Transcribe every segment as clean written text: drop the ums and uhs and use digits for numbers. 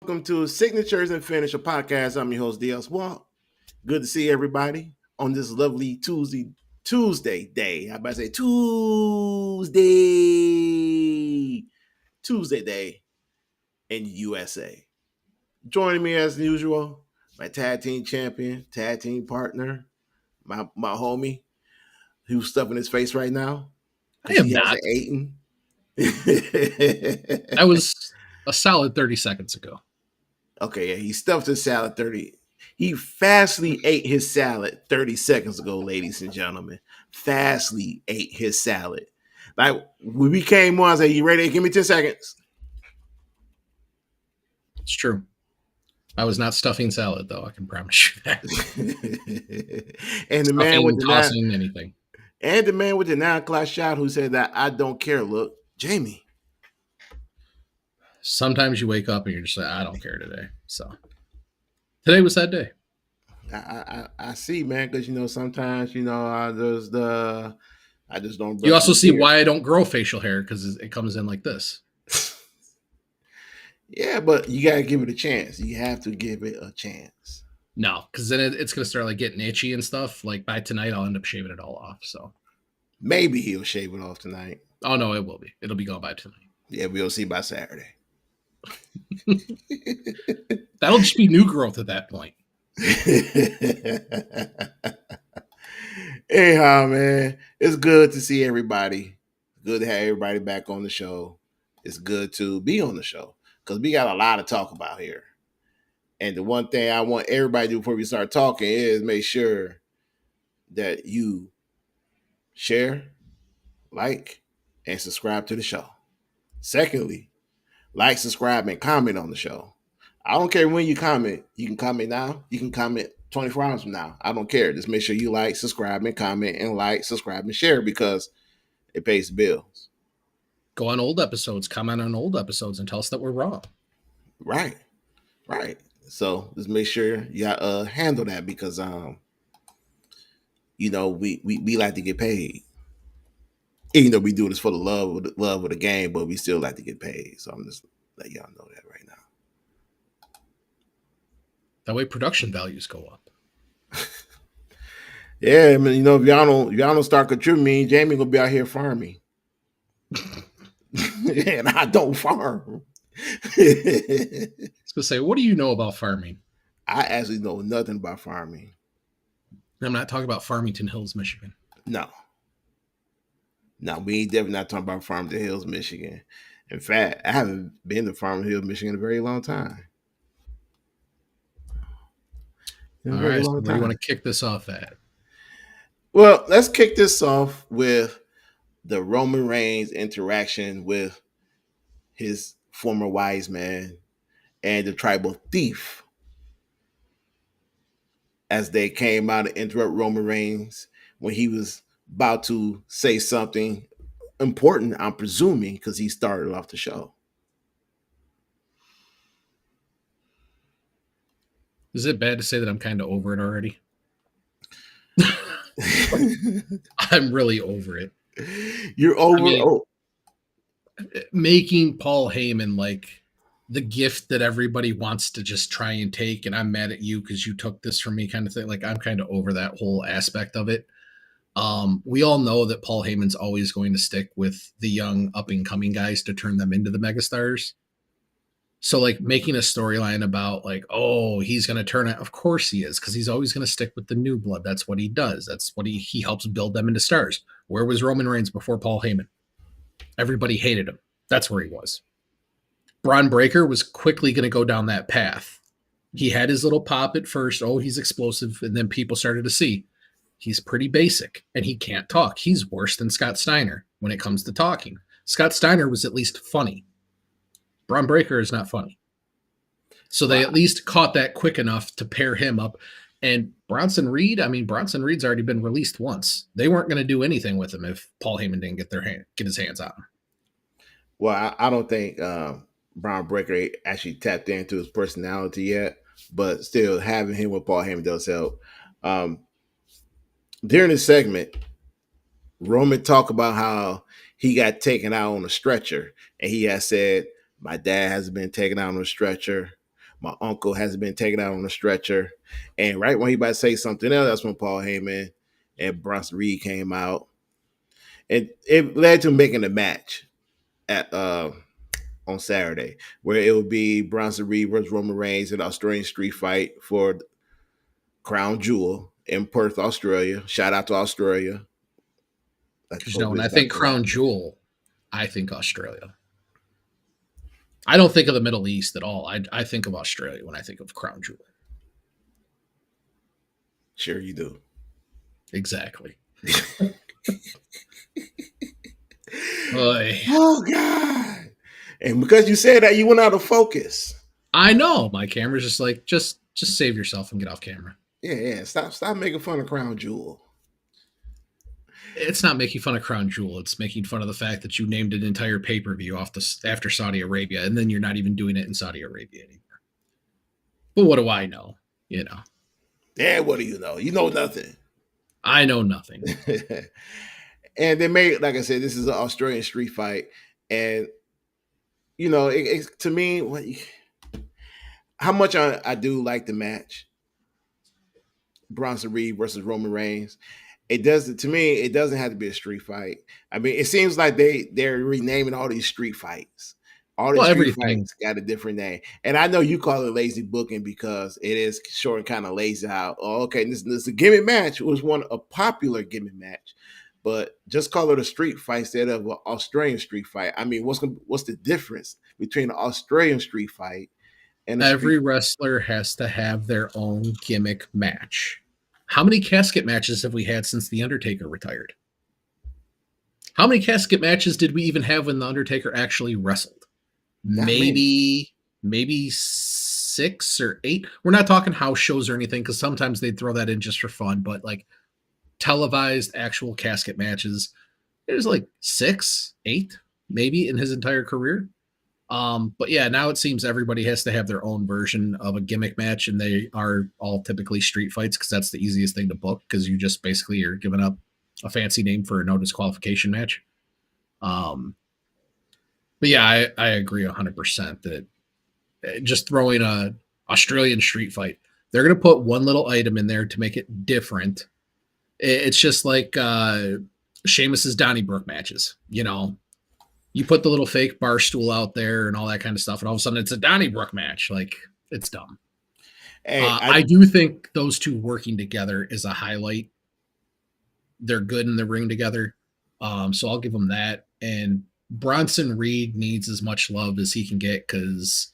welcome to Signatures and Finish, a podcast. I'm your host, DS Walk. Good to see everybody on this lovely Tuesday day. I about to say Tuesday day in USA. Joining me as usual, my tag team champion, tag team partner, my homie, who's stuffing his face right now. I am not. Eaten. That was a solid 30 seconds ago. Okay, yeah, he stuffed his salad 30. He fastly ate his salad 30 seconds ago, ladies and gentlemen. Fastly ate his salad. Like, when we came on, I said, you ready? Give me 10 seconds. It's true. I was not stuffing salad, though. I can promise you that. And the man with the tossing anything. And the man with the 9 o'clock shot who said that I don't care look, Jamie. Sometimes you wake up and you're just like, I don't care today. So today was that day. I see, man, because sometimes I just don't. You also see why I don't grow facial hair, because it comes in like this. Yeah, but you gotta give it a chance. You have to give it a chance. No, because then it's gonna start like getting itchy and stuff. Like by tonight, I'll end up shaving it all off. So maybe he'll shave it off tonight. Oh no, it will be. It'll be gone by tonight. Yeah, we'll see by Saturday. That'll just be new growth at that point. Anyhow, man, it's good to see everybody. Good to have everybody back on the show. It's good to be on the show because we got a lot to talk about here. And the one thing I want everybody to do before we start talking is make sure that you share, like, and subscribe to the show. Secondly, like, subscribe, and comment on the show. I don't care when you comment. You can comment now. You can comment 24 hours from now. I don't care. Just make sure you like, subscribe, and comment, and like, subscribe, and share because it pays the bills. Go on old episodes, comment on old episodes, and tell us that we're wrong. Right. So just make sure you handle that because we like to get paid. Even though we do this for the love of the game, but we still like to get paid. So I'm just letting y'all know that right now. That way production values go up. Yeah, I mean, if y'all don't start contributing, Jamie gonna be out here farming. And I don't farm. So say, what do you know about farming? I actually know nothing about farming. I'm not talking about Farmington Hills, Michigan. No, we ain't definitely not talking about Farmington Hills, Michigan. In fact, I haven't been to Farmington Hills, Michigan in a very long time. All right, so where do you want to kick this off at? Well, let's kick this off with the Roman Reigns interaction with his former wise man and the tribal thief as they came out to interrupt Roman Reigns when he was about to say something important, I'm presuming, because he started off the show. Is it bad to say that I'm kind of over it already? I'm really over it. You're over making Paul Heyman like the gift that everybody wants to just try and take, and I'm mad at you because you took this from me kind of thing. Like, I'm kind of over that whole aspect of it. We all know that Paul Heyman's always going to stick with the young up-and-coming guys to turn them into the megastars. So, like, making a storyline about, like, oh, he's going to turn it. Of course he is, because he's always going to stick with the new blood. That's what he does. That's what he helps build them into stars. Where was Roman Reigns before Paul Heyman? Everybody hated him. That's where he was. Braun Breaker was quickly going to go down that path. He had his little pop at first. Oh, he's explosive. And then people started to see he's pretty basic and he can't talk. He's worse than Scott Steiner when it comes to talking. Scott Steiner was at least funny. Braun Breaker is not funny. So they at least caught that quick enough to pair him up. And Bronson Reed, Bronson Reed's already been released once. They weren't going to do anything with him if Paul Heyman didn't get his hands on him. Well, I don't think Braun Breaker actually tapped into his personality yet, but still having him with Paul Heyman does help. During this segment, Roman talked about how he got taken out on a stretcher, and he has said, my dad has been taken out on a stretcher. My uncle has been taken out on a stretcher. And right when he about to say something else, that's when Paul Heyman and Bronson Reed came out. And it led to making a match at on Saturday, where it would be Bronson Reed versus Roman Reigns in an Australian street fight for Crown Jewel in Perth, Australia. Shout out to Australia. Because when Hopefully I it's back think to that. Crown Jewel, I think Australia. I don't think of the Middle East at all. I think of Australia when I think of Crown Jewel. Sure, you do. Exactly. Oy. Oh God! And because you said that, you went out of focus. I know my camera's just like just save yourself and get off camera. Yeah. Stop making fun of Crown Jewel. It's not making fun of Crown Jewel. It's making fun of the fact that you named an entire pay per view after Saudi Arabia, and then you're not even doing it in Saudi Arabia anymore. But what do I know? You know. Yeah, what do you know? You know nothing. I know nothing. And they made, like I said, this is an Australian street fight, and to me, how much I do like the match, Bronson Reed versus Roman Reigns. It does to me. It doesn't have to be a street fight. I mean, it seems like they're renaming all these street fights. All these Well, street everything. fights got a different name, and I know you call it lazy booking because it is short and kind of lazy. How okay, this is a gimmick match. It was a popular gimmick match, but just call it a street fight instead of an Australian street fight. I mean, what's the difference between an Australian street fight and a street? Every wrestler has to have their own gimmick match. How many casket matches have we had since The Undertaker retired? How many casket matches did we even have when The Undertaker actually wrestled? Maybe 6 or 8. We're not talking house shows or anything because sometimes they'd throw that in just for fun, but like televised actual casket matches, there's like 6, 8 maybe in his entire career. But yeah, now it seems everybody has to have their own version of a gimmick match, and they are all typically street fights because that's the easiest thing to book because you just basically are giving up a fancy name for a no disqualification match. But yeah, I agree 100% that just throwing a Australian street fight, they're going to put one little item in there to make it different. It's just like Sheamus's Donnybrook matches, you know. You put the little fake bar stool out there and all that kind of stuff, and all of a sudden it's a Donnybrook match. Like, it's dumb. Hey, I do think those two working together is a highlight. They're good in the ring together. So I'll give them that. And Bronson Reed needs as much love as he can get because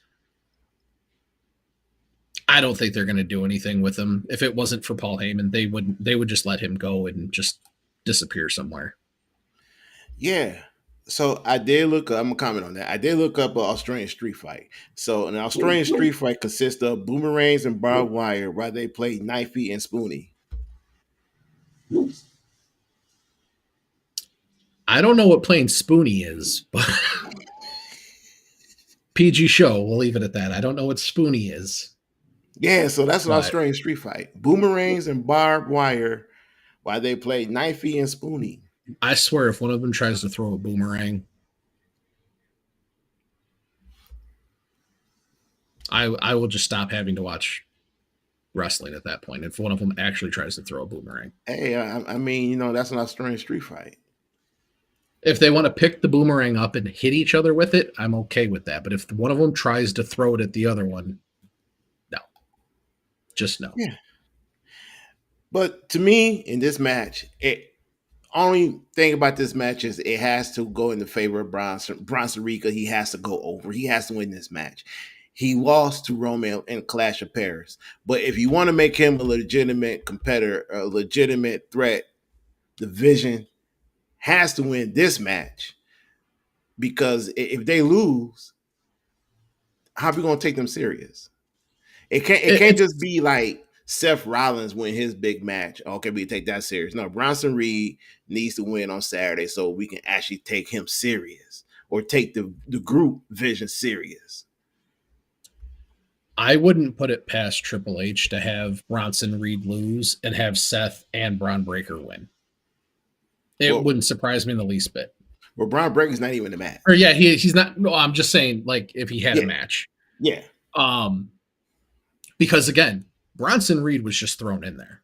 I don't think they're going to do anything with him. If it wasn't for Paul Heyman, they would just let him go and just disappear somewhere. Yeah. So I did look up, I'm gonna comment on that. I did look up an Australian street fight. So an Australian street fight consists of boomerangs and barbed wire while they play knifey and spoony. I don't know what playing spoony is, but PG show, we'll leave it at that. I don't know what spoony is. Yeah, so that's an Australian street fight. Boomerangs and barbed wire while they play knifey and spoony. I swear, if one of them tries to throw a boomerang, I will just stop having to watch wrestling at that point. If one of them actually tries to throw a boomerang, hey, I mean, that's an Australian street fight. if they want to pick the boomerang up and hit each other with it, I'm okay with that. But if one of them tries to throw it at the other one, no, just no. Yeah. But to me, in this match, only thing about this match is it has to go in the favor of Bronson Reed. He has to go over. He has to win this match. He lost to Roman in Clash of Paris. But if you want to make him a legitimate competitor, a legitimate threat, the Vision has to win this match. Because if they lose, how are we going to take them serious? It can't just be like Seth Rollins win his big match. Okay, we take that serious. No, Bronson Reed needs to win on Saturday so we can actually take him serious or take the group Vision serious. I wouldn't put it past Triple H to have Bronson Reed lose and have Seth and Braun Breaker win. It wouldn't surprise me in the least bit. Well, Braun Breaker's not even in the match. Or yeah, he's not. No, I'm just saying, like, if he had a match. Yeah. Because again, Bronson Reed was just thrown in there.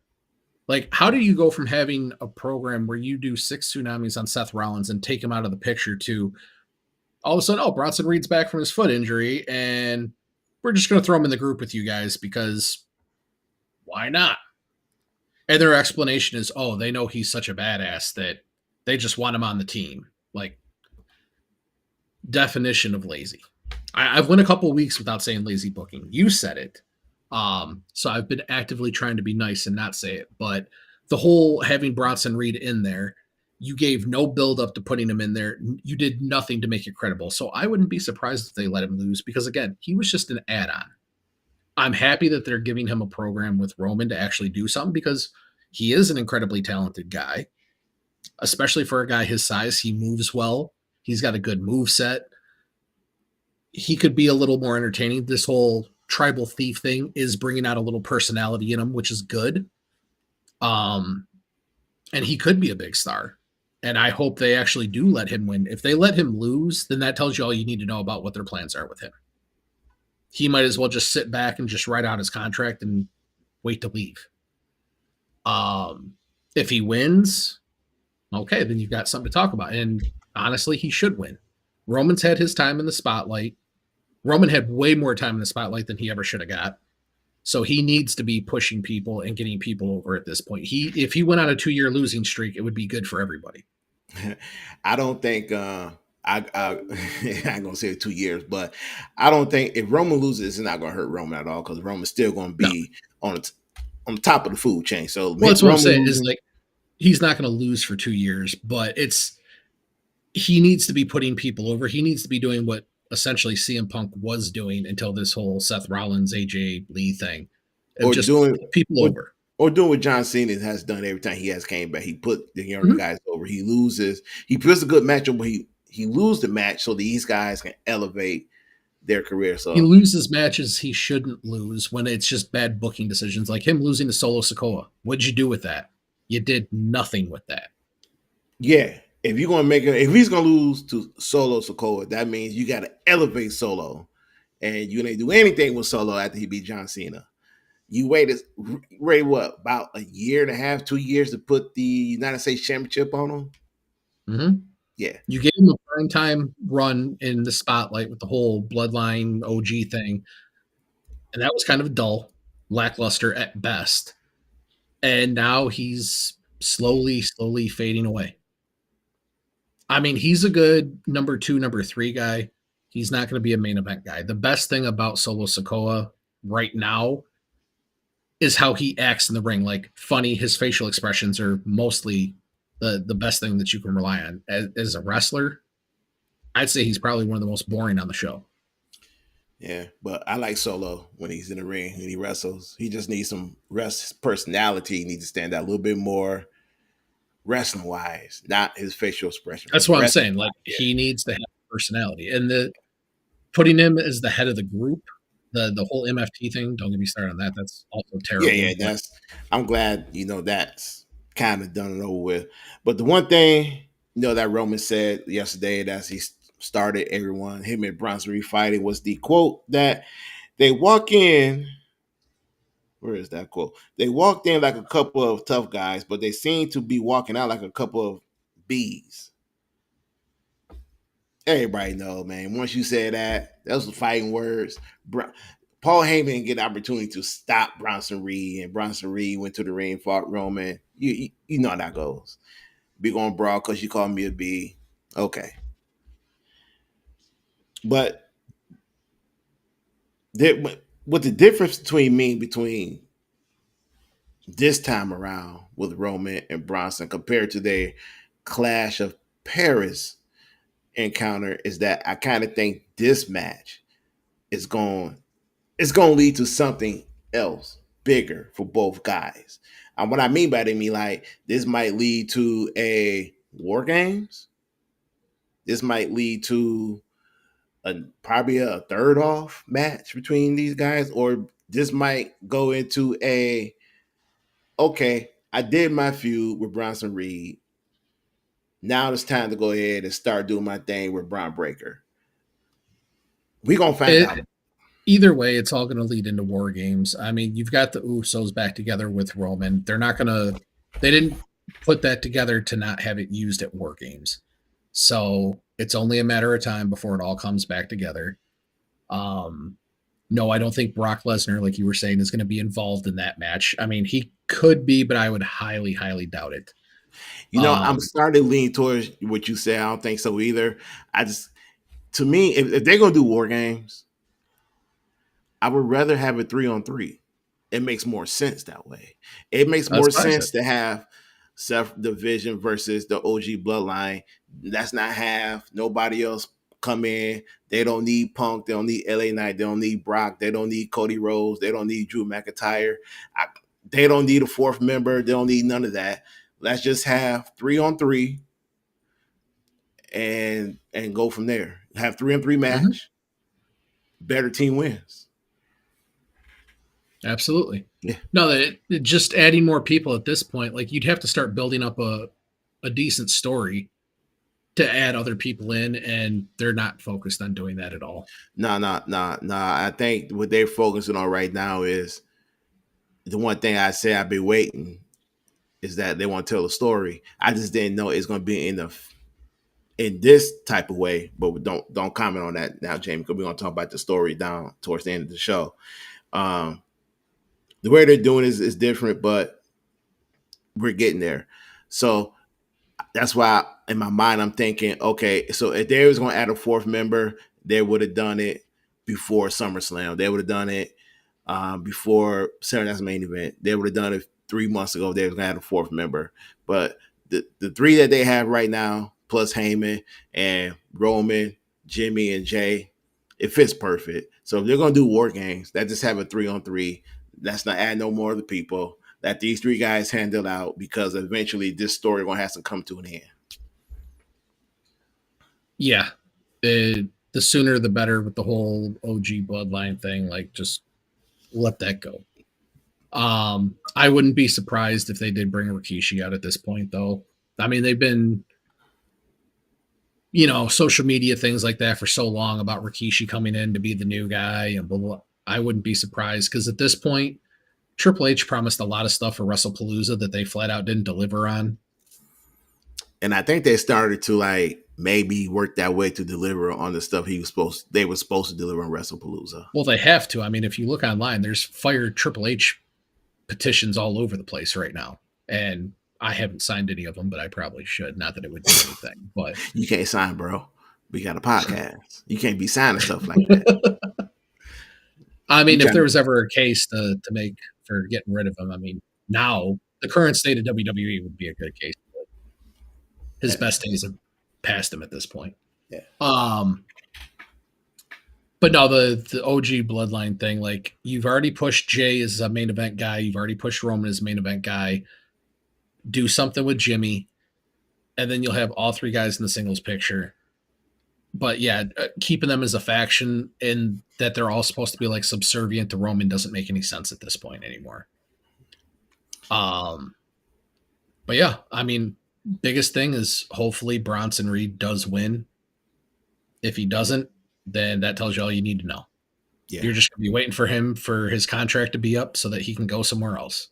Like, how do you go from having a program where you do 6 tsunamis on Seth Rollins and take him out of the picture to all of a sudden, oh, Bronson Reed's back from his foot injury, and we're just going to throw him in the group with you guys because why not? And their explanation is, oh, they know he's such a badass that they just want him on the team. Like, definition of lazy. I've went a couple of weeks without saying lazy booking. You said it. So I've been actively trying to be nice and not say it. But the whole having Bronson Reed in there, you gave no build up to putting him in there. You did nothing to make it credible. So I wouldn't be surprised if they let him lose because, again, he was just an add on. I'm happy that they're giving him a program with Roman to actually do something because he is an incredibly talented guy, especially for a guy his size. He moves well. He's got a good move set. He could be a little more entertaining. This whole tribal thief thing is bringing out a little personality in him, which is good. And he could be a big star. And I hope they actually do let him win. If they let him lose, then that tells you all you need to know about what their plans are with him. He might as well just sit back and just write out his contract and wait to leave. If he wins, okay, then you've got something to talk about. And honestly, he should win. Roman's had his time in the spotlight. Roman had way more time in the spotlight than he ever should have got. So he needs to be pushing people and getting people over at this point. If he went on a 2-year losing streak, it would be good for everybody. I don't think I ain't gonna say 2 years, but I don't think if Roman loses, it's not gonna hurt Roman at all because Roman's still gonna No. be on the top of the food chain. So Well, that's what I'm saying losing, is like he's not going to lose for 2 years, but he needs to be putting people over. He needs to be doing what essentially CM Punk was doing until this whole Seth Rollins, AJ Lee thing of or just doing people or, over. or doing what John Cena has done every time he has came back. He put the younger Mm-hmm. guys over. He loses. He puts a good matchup, but he loses the match so these guys can elevate their career. He So loses matches he shouldn't lose when it's just bad booking decisions, like him losing to Solo Sikoa. What'd you do with that? You did nothing with that. yeah, if you're gonna if he's gonna lose to Solo Sikoa, that means you got to elevate Solo, and you didn't do anything with Solo after he beat John Cena. You waited what about a year and a half, 2 years to put the United States Championship on him? Mm-hmm. Yeah, You gave him a prime time run in the spotlight with the whole Bloodline OG thing, and that was kind of dull, lackluster at best. And now he's slowly fading away. I mean, he's a good number 2, number 3 guy. He's not going to be a main event guy. The best thing about Solo Sikoa right now is how he acts in the ring. Like, funny, his facial expressions are mostly the best thing that you can rely on. As a wrestler, I'd say he's probably one of the most boring on the show. yeah, but I like Solo when he's in the ring and he wrestles. He just needs some rest personality. He needs to stand out a little bit more wrestling wise, not his facial expression. That's what I'm Wrestling saying. Like, yeah. he needs to have personality. And putting him as the head of the group, the whole MFT thing, don't get me started on that. That's also terrible. Yeah. I'm glad that's kind of done and over with. But the one thing that Roman said yesterday that he started everyone, him and Bronson Reed fighting, was the quote that they walk in. Where is that quote? They walked in like a couple of tough guys, but they seem to be walking out like a couple of bees. Everybody know, man. Once you say that, those are fighting words. Paul Heyman didn't get the opportunity to stop Bronson Reed, and Bronson Reed went to the ring, fought Roman. You know how that goes. Be going brawl because you called me a bee. Okay. But what the difference between this time around with Roman and Bronson compared to their Clash of Paris encounter is that I kind of think this match is going to lead to something else bigger for both guys. And what I mean by that, I mean like this might lead to a War Games. This might lead to probably a third off match between these guys, or this might go into okay, I did my feud with Bronson Reed. Now it's time to go ahead and start doing my thing with Braun Breaker. We're gonna find out. either way, it's all going to lead into war games. I mean, you've got the Usos back together with Roman. They're not going to, they didn't put that together to not have it used at war games. So it's only a matter of time before it all comes back together. Um, no, I don't think Brock Lesnar, like you were saying, is going to be involved in that match. I mean, he could be, but I would highly, highly doubt it. I'm Um, starting to lean towards what you say. I don't think so either. I just, to me, if they're gonna do war games, I would rather have a 3-on-3. It makes more sense that way. It makes that's more what I said. sense to have Seth Division versus the OG Bloodline. That's not half. Nobody else come in. They don't need Punk. They don't need LA Knight. They don't need Brock. They don't need Cody Rhodes. They don't need Drew McIntyre. They don't need a fourth member. They don't need none of that. Let's just have 3-on-3 and go from there. Have 3-on-3 Mm-hmm. match. Better team wins. Absolutely. Yeah. No, just adding more people at this point, like you'd have to start building up a decent story to add other people in, and they're not focused on doing that at all. No. I think what they're focusing on right now is the one thing I say I've been waiting is that they want to tell a story. I just didn't know it's going to be in this type of way. But don't comment on that now, Jamie, because we're going to talk about the story down towards the end of the show. The way they're doing is different, but we're getting there. So that's why in my mind I'm thinking, okay, so if they was going to add a fourth member, they would have done it before SummerSlam. They would have done it before Saturday Night's Main Event. They would have done it 3 months ago. They were going to add a fourth member, but the three that they have right now, plus Heyman and Roman, Jimmy and Jay, it fits perfect. So if they're going to do war games, that just have a 3-on-3. Let's not add no more of the people. That these three guys handle out because eventually this story going to have to come to an end. Yeah. The sooner the better with the whole OG bloodline thing. Like, just let that go. I wouldn't be surprised if they did bring Rikishi out at this point, though. I mean, they've been, social media things like that for so long about Rikishi coming in to be the new guy and blah, blah, blah. I wouldn't be surprised because at this point, Triple H promised a lot of stuff for WrestlePalooza that they flat out didn't deliver on. And I think they started to like maybe work that way to deliver on the stuff they were supposed to deliver on WrestlePalooza. Well, they have to. I mean, if you look online, there's fired Triple H petitions all over the place right now. And I haven't signed any of them, but I probably should. Not that it would do anything, but You can't sign, bro. We got a podcast. You can't be signing stuff like that. I You mean, if trying there to, was ever a case to make for getting rid of him, I mean, now the current state of WWE would be a good case. His yeah, best days have passed him at this point. yeah. Um, but no, the OG bloodline thing, like you've already pushed Jay as a main event guy, you've already pushed Roman as a main event guy. Do something with Jimmy, and then you'll have all three guys in the singles picture. But yeah, keeping them as a faction and that they're all supposed to be like subservient to Roman doesn't make any sense at this point anymore. Um, but yeah, I mean, biggest thing is hopefully Bronson Reed does win. If he doesn't, then that tells you all you need to know. Yeah. You're just going to be waiting for him for his contract to be up so that he can go somewhere else.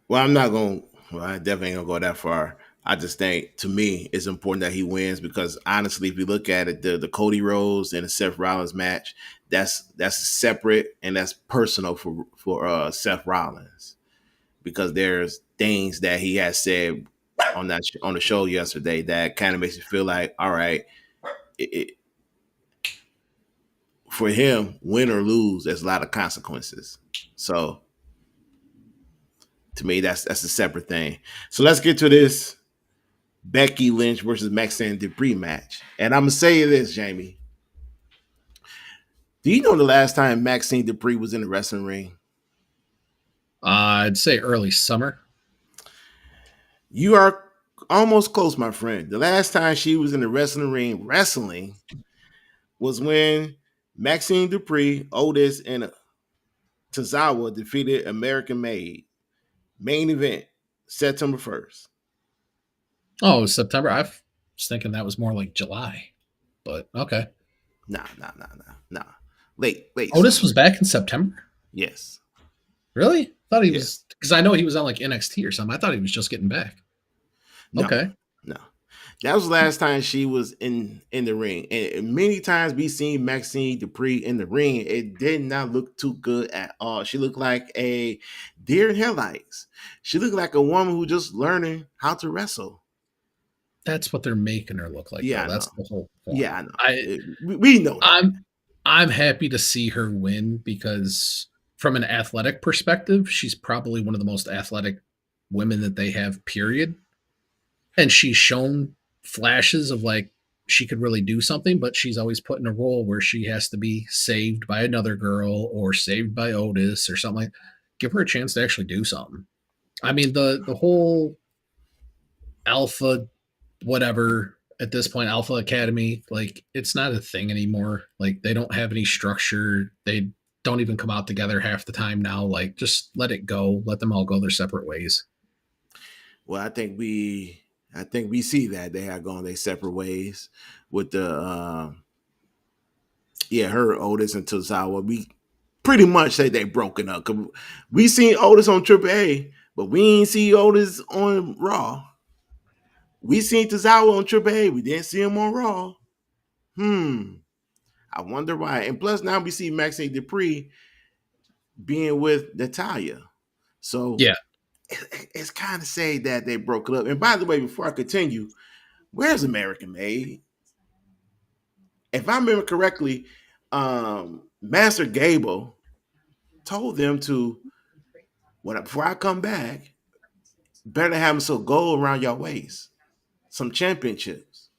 Well, I'm not going. Well, I definitely ain't gonna go that far. I just think, to me, it's important that he wins because honestly, if you look at it, the Cody Rhodes and the Seth Rollins match, that's separate and that's personal for Seth Rollins because there's things that he has said on the show yesterday that kind of makes you feel like, all right, it, for him, win or lose, there's a lot of consequences. So to me, that's a separate thing. So let's get to this Becky Lynch versus Maxine Dupri match. And I'm gonna say this, Jamie. Do you know the last time Maxine Dupri was in the wrestling ring? I'd say early summer. You are almost close, my friend. The last time she was in the wrestling ring wrestling was when Maxine Dupri, Otis, and Tozawa defeated American Made. Main event, September 1st. Oh, it was September. I was thinking that was more like July, but okay. Nah. late Otis was summer. back in September. Yes. Really? Thought he Yes. was because I know he was on like NXT or something. I thought he was just getting back. No. Okay. No. That was the last time she was in the ring, and many times we seen Maxine Dupree in the ring. It did not look too good at all. She looked like a deer in headlights. She looked like a woman who just learning how to wrestle. That's what they're making her look like, Yeah, though. I That's know. the whole Yeah, point. I know. We know that. I'm happy to see her win because from an athletic perspective, she's probably one of the most athletic women that they have, period. And she's shown flashes of like she could really do something, but she's always put in a role where she has to be saved by another girl or saved by Otis or something like. Give her a chance to actually do something. I mean, the whole alpha whatever at this point, Alpha Academy, like it's not a thing anymore. Like they don't have any structure. They don't even come out together half the time now. Like just let it go. Let them all go their separate ways. Well, I think we see that they have gone their separate ways with the yeah, her Otis and Tozawa. We pretty much say they broken up. We seen Otis on Triple A, but we ain't see Otis on Raw. We seen Tozawa on Triple A. We didn't see him on Raw. Hmm. I wonder why. And plus, now we see Maxine Dupree being with Natalia. So Yeah. it's kind of sad that they broke it up. And by the way, before I continue, where's American Made? If I remember correctly, Master Gable told them to before I come back, better have some gold around your waist, some championships.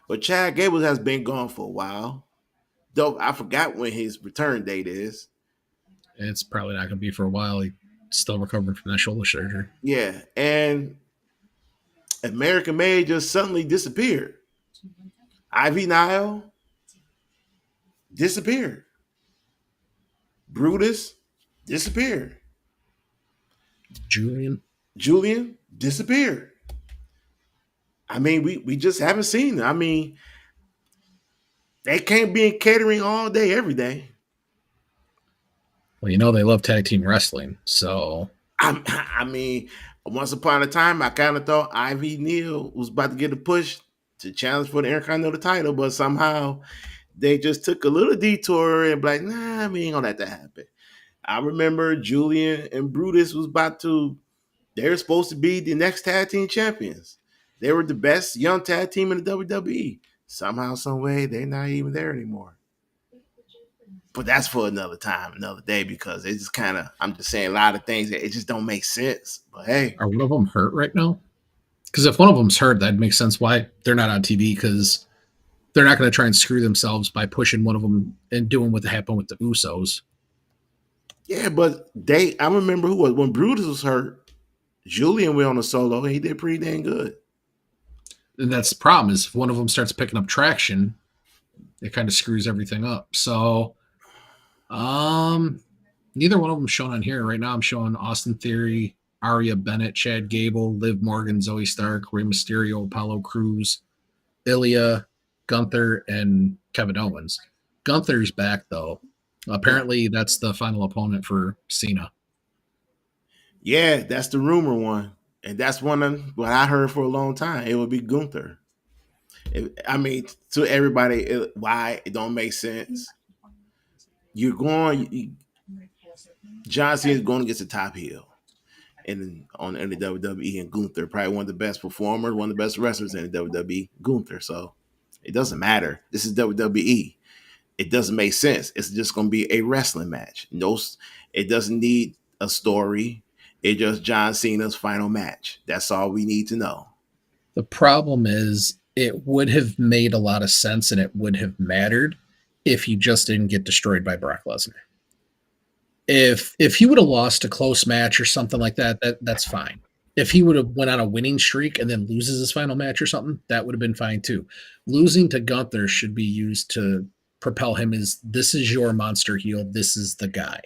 But Chad Gable has been gone for a while. Though I forgot when his return date is. It's probably not going to be for a while. He's still recovering from that shoulder surgery. Yeah, and American Made just suddenly disappeared. Ivy Nile disappeared. Brutus disappeared. Julian. Julian disappeared. I mean, we just haven't seen them. I mean, they can't be in catering all day, every day. Well, you know they love tag team wrestling, so I mean, once upon a time, I kind of thought Ivy Neal was about to get a push to challenge for the Intercontinental title, but somehow they just took a little detour and like, nah, we ain't gonna let that happen. I remember Julian and Brutus was about to. They were supposed to be the next tag team champions. They were the best young tag team in the WWE. Somehow, some way, they're not even there anymore. But that's for another time, another day, because it's just kind of, I'm just saying a lot of things that it just don't make sense. But hey, are one of them hurt right now? Because if one of them's hurt, that makes sense why they're not on TV because they're not going to try and screw themselves by pushing one of them and doing what happened with the Usos. yeah, but I remember who was, when Brutus was hurt, Julian went on a solo and he did pretty dang good. And that's the problem is if one of them starts picking up traction, it kind of screws everything up. So, neither one of them shown on here right now. I'm showing Austin Theory, Aria Bennett, Chad Gable, Liv Morgan, Zoe Stark, Rey Mysterio, Apollo Cruz, Ilya, Gunther, and Kevin Owens. Gunther's back though. Apparently, that's the final opponent for Cena. Yeah, that's the rumor one. And that's one of what I heard for a long time. It would be Gunther. I mean, to everybody, why it don't make sense. John Cena is going against the top heel in the WWE, and Gunther, probably one of the best performers, one of the best wrestlers in the WWE, Gunther. So it doesn't matter. This is WWE. It doesn't make sense. It's just going to be a wrestling match. No, it doesn't need a story. It's just John Cena's final match. That's all we need to know. The problem is it would have made a lot of sense and it would have mattered if he just didn't get destroyed by Brock Lesnar. If he would have lost a close match or something like that, that's fine. If he would have went on a winning streak and then loses his final match or something, that would have been fine too. Losing to Gunther should be used to propel him as this is your monster heel, this is the guy.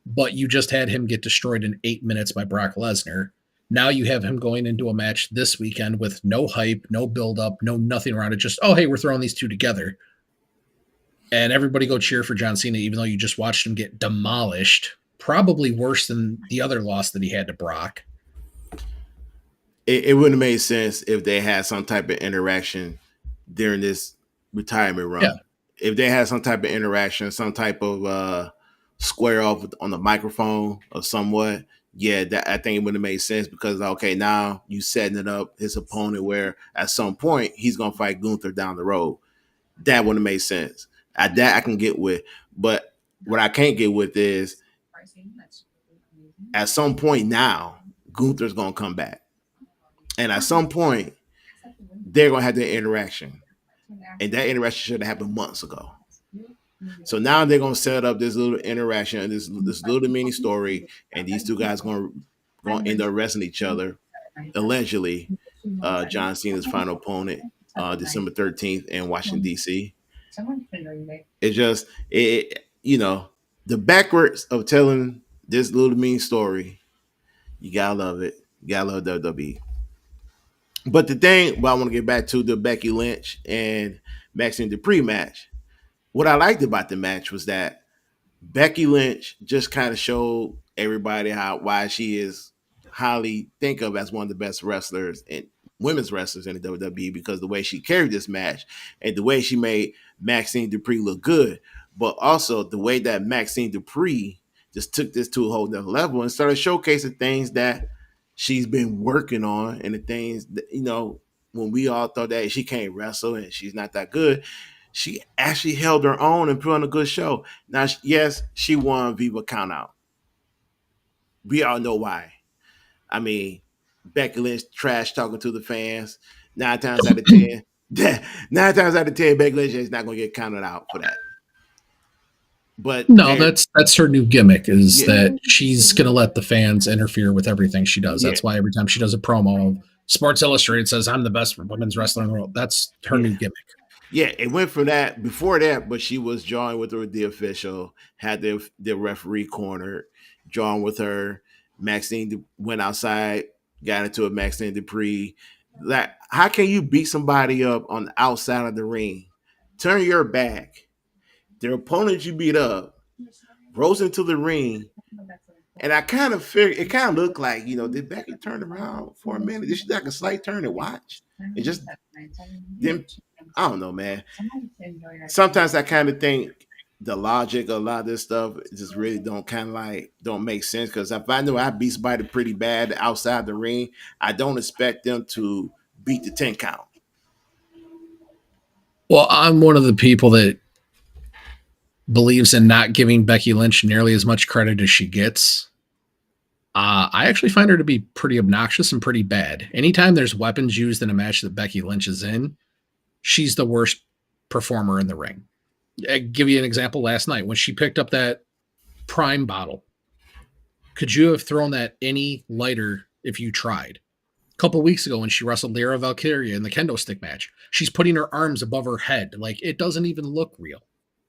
But you just had him get destroyed in 8 minutes by Brock Lesnar. Now you have him going into a match this weekend with no hype, no build up, no nothing around it. Just, oh, hey, we're throwing these two together. and everybody go cheer for John Cena, even though you just watched him get demolished, probably worse than the other loss that he had to Brock. It wouldn't have made sense if they had some type of interaction during this retirement Yeah. run. If they had some type of interaction, some type of square off on the microphone or somewhat, yeah, that I think it would have made sense because okay, now you setting it up his opponent where at some point he's gonna fight Gunther down the road. That would have made sense. That I can get with, but what I can't get with is at some point now Gunther's gonna come back, and at some point they're gonna have their interaction, and that interaction should have happened months ago. So now they're gonna set up this little interaction, this little mini story, and these two guys gonna end up wrestling each other. Allegedly, John Cena's final opponent, December 13th in Washington D.C. It just the backwards of telling this little mini story. You gotta love it. You gotta love WWE. But the thing, I want to get back to the Becky Lynch and Maxine Dupree match. What I liked about the match was that Becky Lynch just kind of showed everybody why she is highly think of as one of the best wrestlers and women's wrestlers in the WWE because the way she carried this match and the way she made Maxine Dupree look good, but also the way that Maxine Dupree just took this to a whole nother level and started showcasing things that she's been working on and the things that, when we all thought that she can't wrestle and she's not that good, she actually held her own and put on a good show. Now, yes, she won Viva Countout. We all know why. I mean, Becky Lynch trash talking to the fans. 9 times out of 10, 9 times out of 10, Becky Lynch is not going to get counted out for that. But no, that's her new gimmick is that she's going to let the fans interfere with everything she does. That's why every time she does a promo, Sports Illustrated says, I'm the best women's wrestler in the world. That's her new gimmick. Yeah, it went from that before that, but she was drawing with her the official, had the referee cornered, drawing with her. Maxine went outside, got into a Maxine Dupree. Like, how can you beat somebody up on the outside of the ring? Turn your back. Their opponent you beat up rolls into the ring. And I kind of figured it kind of looked like, did Becky turn around for a minute? Did she like a slight turn and watch? It just didn't. I don't know, man. Sometimes I kind of think the logic of a lot of this stuff just really don't make sense. Because if I know I beat somebody pretty bad outside the ring, I don't expect them to beat the 10 count. Well, I'm one of the people that believes in not giving Becky Lynch nearly as much credit as she gets. I actually find her to be pretty obnoxious and pretty bad. Anytime there's weapons used in a match that Becky Lynch is in, she's the worst performer in the ring. I'll give you an example last night when she picked up that Prime bottle. Could you have thrown that any lighter if you tried? A couple weeks ago when she wrestled Lyra Valkyria in the kendo stick match, she's putting her arms above her head. Like, it doesn't even look real.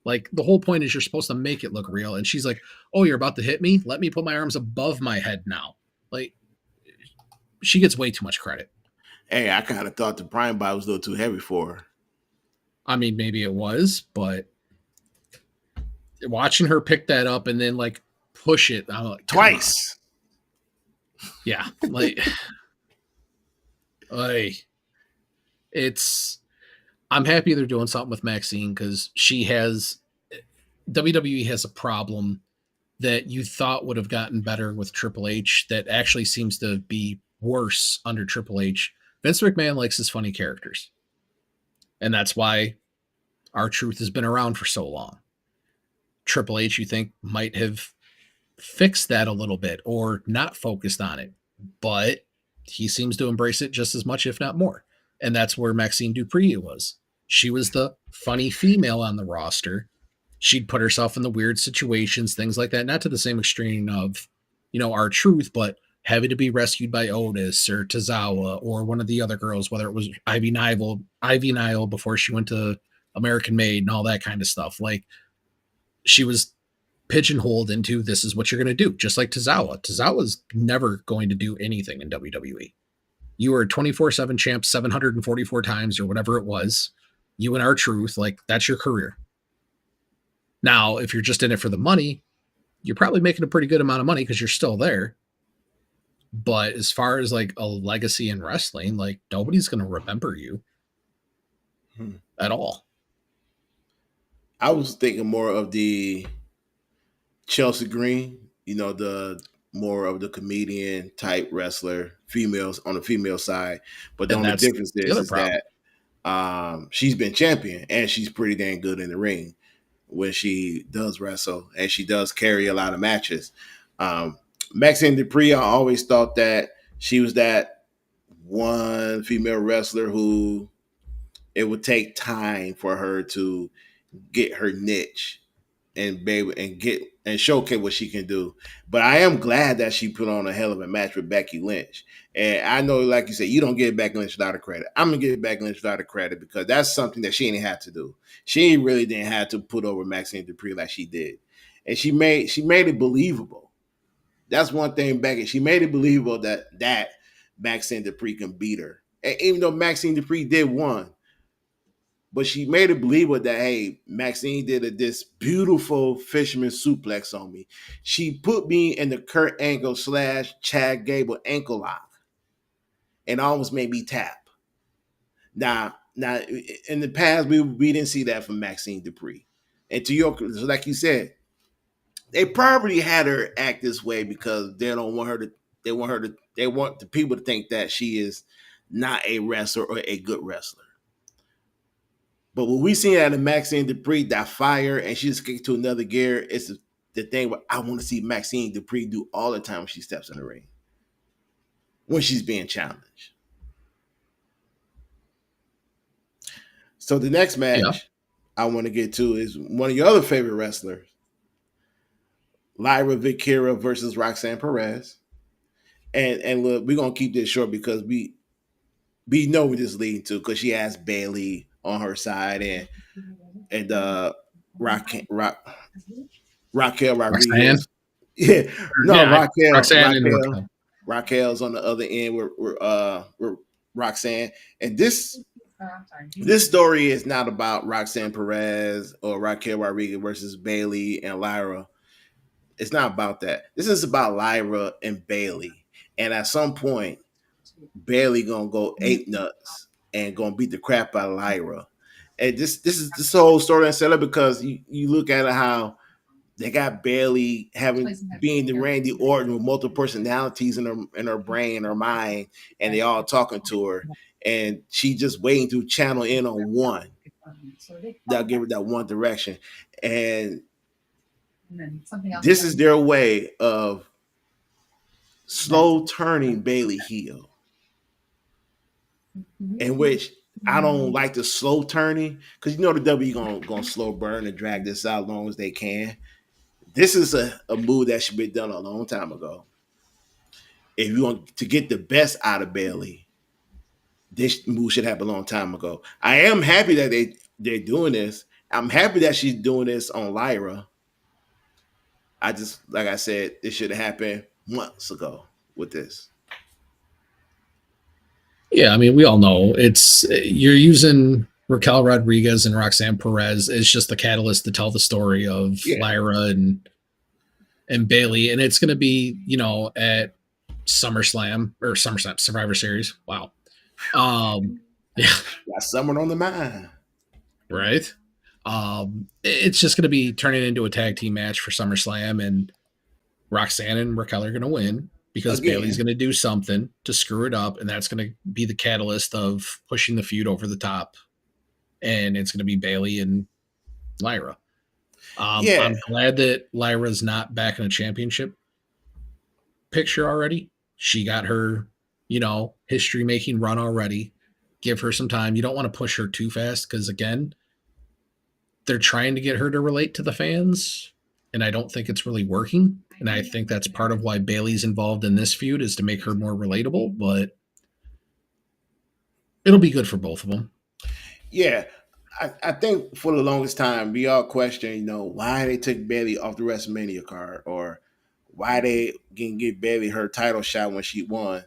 Like, the whole point is you're supposed to make it look real. And she's like, oh, you're about to hit me? Let me put my arms above my head now. Like, she gets way too much credit. Hey, I kind of thought the Prime bottle was a little too heavy for her. I mean, maybe it was, but watching her pick that up and then, like, push it, I'm like, twice. Yeah. Like, I'm happy they're doing something with Maxine because WWE has a problem that you thought would have gotten better with Triple H that actually seems to be worse under Triple H. Vince McMahon likes his funny characters. And that's why R-Truth has been around for so long. Triple H, you think, might have fixed that a little bit or not focused on it. But he seems to embrace it just as much, if not more. And that's where Maxine Dupree was. She was the funny female on the roster. She'd put herself in the weird situations, things like that. Not to the same extreme of, R-Truth, but having to be rescued by Otis or Tozawa or one of the other girls, whether it was Ivy Nile before she went to American Made and all that kind of stuff. Like, she was pigeonholed into this is what you're going to do, just like Tozawa. Tozawa's never going to do anything in WWE. You were a 24/7 champ 744 times or whatever it was. You and R-Truth, like, that's your career. Now, if you're just in it for the money, you're probably making a pretty good amount of money because you're still there. But as far as like a legacy in wrestling, like nobody's going to remember you Hmm. at all. I was thinking more of the Chelsea Green, the more of the comedian type wrestler, females on the female side. But the And only that's difference the is other is problem. that she's been champion and she's pretty dang good in the ring when she does wrestle and she does carry a lot of matches. Maxine Dupree, I always thought that she was that one female wrestler who it would take time for her to get her niche and baby and get and showcase what she can do. But I am glad that she put on a hell of a match with Becky Lynch. And I know, like you said, you don't get Becky Lynch without a credit. I'm gonna give Becky Lynch without a credit because that's something that she didn't have to do. She really didn't have to put over Maxine Dupree like she did, and she made it believable. That's one thing, Becky. She made it believable that Maxine Dupree can beat her. And even though Maxine Dupree did won, but she made it believable that hey, Maxine did this beautiful fisherman suplex on me. She put me in the Kurt Angle / Chad Gable ankle lock and almost made me tap. Now, in the past we didn't see that from Maxine Dupree. And to your, like you said, they probably had her act this way because they don't want her to. They want the people to think that she is not a wrestler or a good wrestler. But when we seen out of Maxine Dupree, that fire, and she just kicked to another gear, it's the thing what I want to see Maxine Dupree do all the time when she steps in the ring, when she's being challenged. So the next Yeah. match I want to get to is one of your other favorite wrestlers, Lyra Vikira versus Roxanne Perez. And look, we're gonna keep this short because we know what this is leading to because she has Bailey on her side and Rock, Rock Raquel Roxanne. Rodriguez. Yeah, no, Yeah. Raquel, Roxanne and Raquel, Raquel. Raquel's on the other end with Roxanne, and this story is not about Roxanne Perez or Raquel Rodriguez versus Bailey and Lyra. It's not about that. This is about Lyra and Bailey, and at some point, Bailey gonna go ape nuts and gonna beat the crap out of Lyra. And this whole story and set up because you look at it how they got Bailey having being the Randy Orton with multiple personalities in her brain, her mind, and they all talking to her, and she just waiting to channel in on one that'll give her that one direction. And this is their way of slow turning Bailey heel, in which I don't like the slow turning because the W gonna slow burn and drag this out as long as they can. This is a move that should be done a long time ago. If you want to get the best out of Bailey, this move should happen a long time ago. I am happy that they're doing this. I'm happy that she's doing this on Lyra. I just like I said, this should have happened months ago with this. Yeah, I mean, we all know it's you're using Raquel Rodriguez and Roxanne Perez as just the catalyst to tell the story of Yeah, Lyra and Bailey, and it's going to be at SummerSlam or SummerSlam Survivor Series. Wow. Yeah, got someone on the mind right. It's just going to be turning into a tag team match for SummerSlam, and Roxanne and Raquel are going to win because Bailey's again. going to do something to screw it up, and that's going to be the catalyst of pushing the feud over the top. And it's going to be Bailey and Lyra. Yeah, I'm glad that Lyra's not back in a championship picture already. She got her, history making run already. Give her some time. You don't want to push her too fast because, again, they're trying to get her to relate to the fans, and I don't think it's really working. And I think that's part of why Bailey's involved in this feud is to make her more relatable, but it'll be good for both of them. yeah. I think for the longest time we all questioned, why they took Bailey off the WrestleMania card or why they didn't give Bailey her title shot when she won.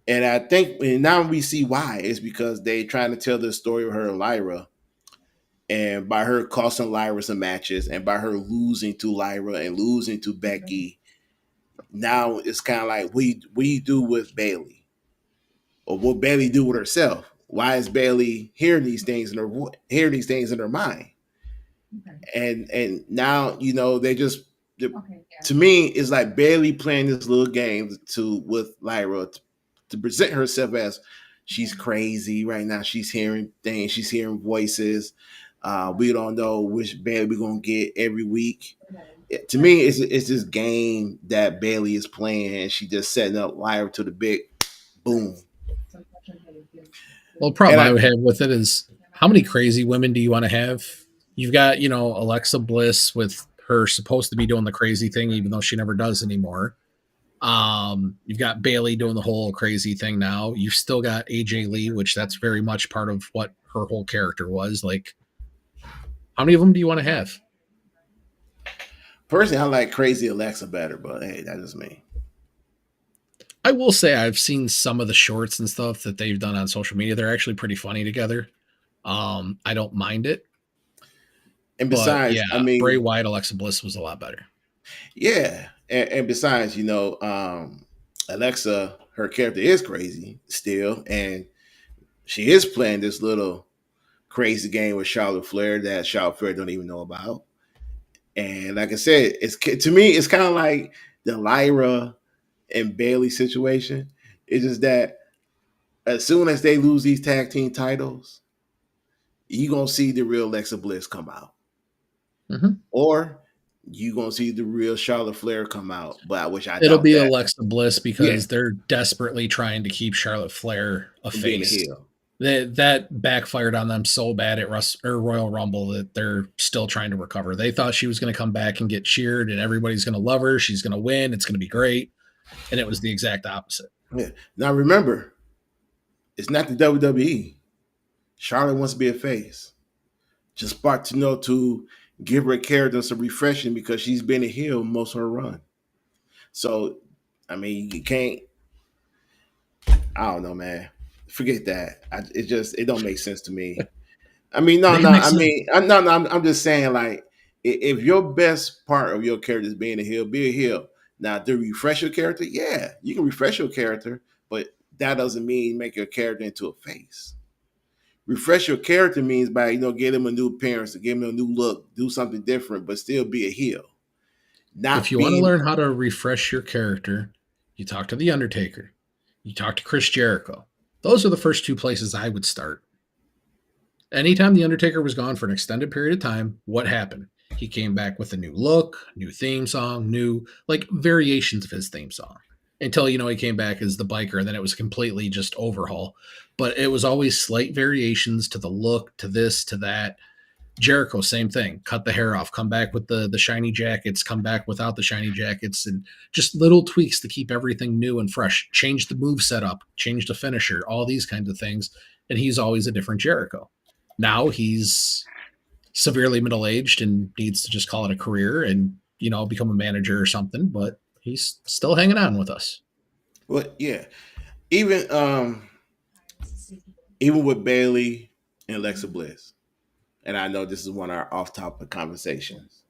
And I think and now we see why. It's because they trying to tell the story of her and Lyra. and by her costing Lyra some matches, and by her losing to Lyra and losing to Becky, now it's kind of like we do with Bailey, or what Bailey do with herself. Why is Bailey hearing these things in her hearing these things in her mind? And now they just to me it's like Bailey playing this little game to with Lyra to present herself as she's crazy right now. She's hearing things. She's hearing voices. We don't know which Bailey we're gonna get every week. To me, it's this game that Bailey is playing, and she just setting up Lyra to the big boom. Well, the problem And I would have with it is how many crazy women do you want to have? You've got, Alexa Bliss with her supposed to be doing the crazy thing, even though she never does anymore. You've got Bailey doing the whole crazy thing now. You've still got AJ Lee, which that's very much part of what her whole character was. Like, how many of them do you want to have? personally, I like Crazy Alexa better, but hey, that's just me. I will say I've seen some of the shorts and stuff that they've done on social media. They're actually pretty funny together. I don't mind it. And But besides, yeah, I mean, Bray Wyatt, Alexa Bliss was a lot better. yeah, and besides, Alexa, her character is crazy still, and she is playing this little crazy game with Charlotte Flair that Charlotte Flair don't even know about. And like I said, it's to me, it's kind of like the Lyra and Bailey situation. It's just that as soon as they lose these tag team titles, you gonna see the real Alexa Bliss come out, Mm-hmm. or you gonna see the real Charlotte Flair come out. But I wish I It'll doubt be that. Alexa Bliss Yeah, because they're desperately trying to keep Charlotte Flair a from being a face. heel. That backfired on them so bad at Royal Rumble that they're still trying to recover. They thought she was going to come back and get cheered and everybody's going to love her. She's going to win. It's going to be great. And it was the exact opposite. Yeah. Now remember, it's not the WWE. Charlotte wants to be a face. Just Spark to give her character some refreshing because she's been a heel most of her run. So, I mean, you can't. I don't know, man. Forget that. It don't make sense to me. I mean, no, Make it no. make I sense. mean, no, no. I'm just saying, like, if your best part of your character is being a heel, be a heel. Now, to refresh your character, yeah, you can refresh your character, but that doesn't mean make your character into a face. Refresh your character means by give them a new appearance, give them a new look, do something different, but still be a heel. If Not you want to being learn how to refresh your character, you talk to The Undertaker, you talk to Chris Jericho. Those are the first two places I would start. Anytime The Undertaker was gone for an extended period of time, what happened? He came back with a new look, new theme song, new like variations of his theme song. Until he came back as the biker, and then it was completely just overhaul. But it was always slight variations to the look, to this, to that. Jericho, same thing. Cut the hair off, come back with the shiny jackets, come back without the shiny jackets, and just little tweaks to keep everything new and fresh. Change the move setup, change the finisher, all these kinds of things. And he's always a different Jericho. Now he's severely middle aged and needs to just call it a career and become a manager or something. But he's still hanging on with us. well, yeah. Even even with Bailey and Alexa Bliss, and I know this is one of our off-topic conversations.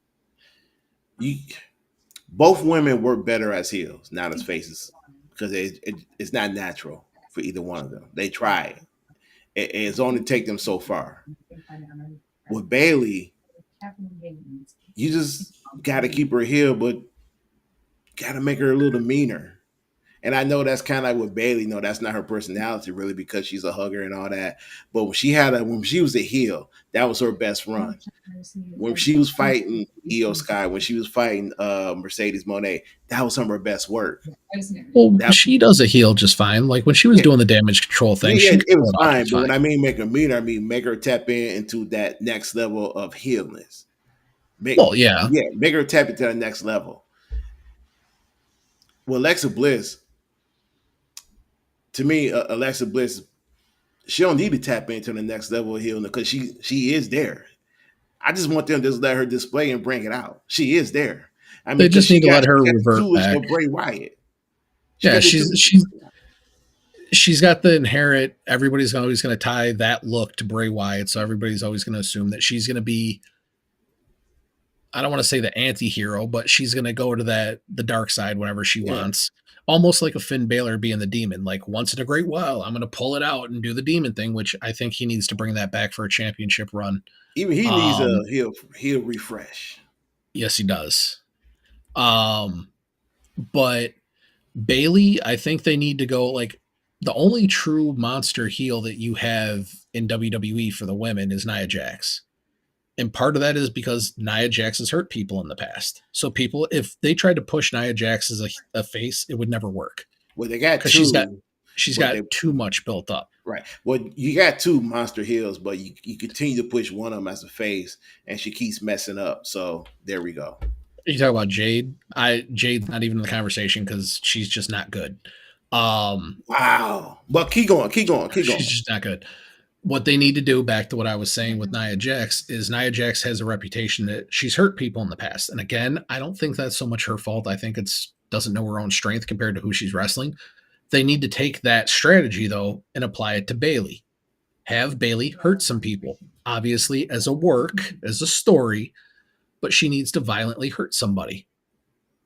You both women work better as heels, not as faces, because it's not natural for either one of them. They try it's only take them so far. With Bailey, you just got to keep her heel, but got to make her a little meaner. And I know that's kind of like with Bailey. No, that's not her personality really because she's a hugger and all that. But when she was a heel, that was her best run. When she was fighting Io Sky, when she was fighting Mercedes Monet, that was some of her best work. Well, That she does a heel just fine. Like when she was yeah, doing the damage control thing, yeah, she could it pull was it off fine. just But when fine. I mean make her meaner, I mean make her tap into that next level of heelness. Well, yeah. Make her tap into the next level. Well, Alexa Bliss, to me, Alexa Bliss, she don't need to tap into the next level of healing because she is there. I just want them to just let her display and bring it out. She is there. I mean, They because just need to let her she got the revert tools back. of Bray Wyatt. She Yeah, got the she's tools. she's got the inherent. Everybody's always going to tie that look to Bray Wyatt, so everybody's always going to assume that she's going to be. I don't want to say the anti-hero, but she's going to go to the dark side whenever she Yeah. wants. Almost like a Finn Balor being the demon. Like once in a great while, I'm going to pull it out and do the demon thing, which I think he needs to bring that back for a championship run. Even he needs a Um, he'll refresh. yes, he does. Um, but Bailey, I think they need to go like the only true monster heel that you have in WWE for the women is Nia Jax. And part of that is because Nia Jax has hurt people in the past. So people, if they tried to push Nia Jax as a face, it would never work Well, they got because she's got two, she's but they got too much built up. right. Well, you got two monster heels, but you continue to push one of them as a face, and she keeps messing up. So there we go. You talk about Jade. Jade's not even in the conversation because she's just not good. Um, Wow. But keep going, keep going, keep she's going. just not good. What they need to do, back to what I was saying with Nia Jax, is Nia Jax has a reputation that she's hurt people in the past. And again, I don't think that's so much her fault. I think it's doesn't know her own strength compared to who she's wrestling. They need to take that strategy though and apply it to Bailey. Have Bailey hurt some people, obviously as a work, as a story, but she needs to violently hurt somebody.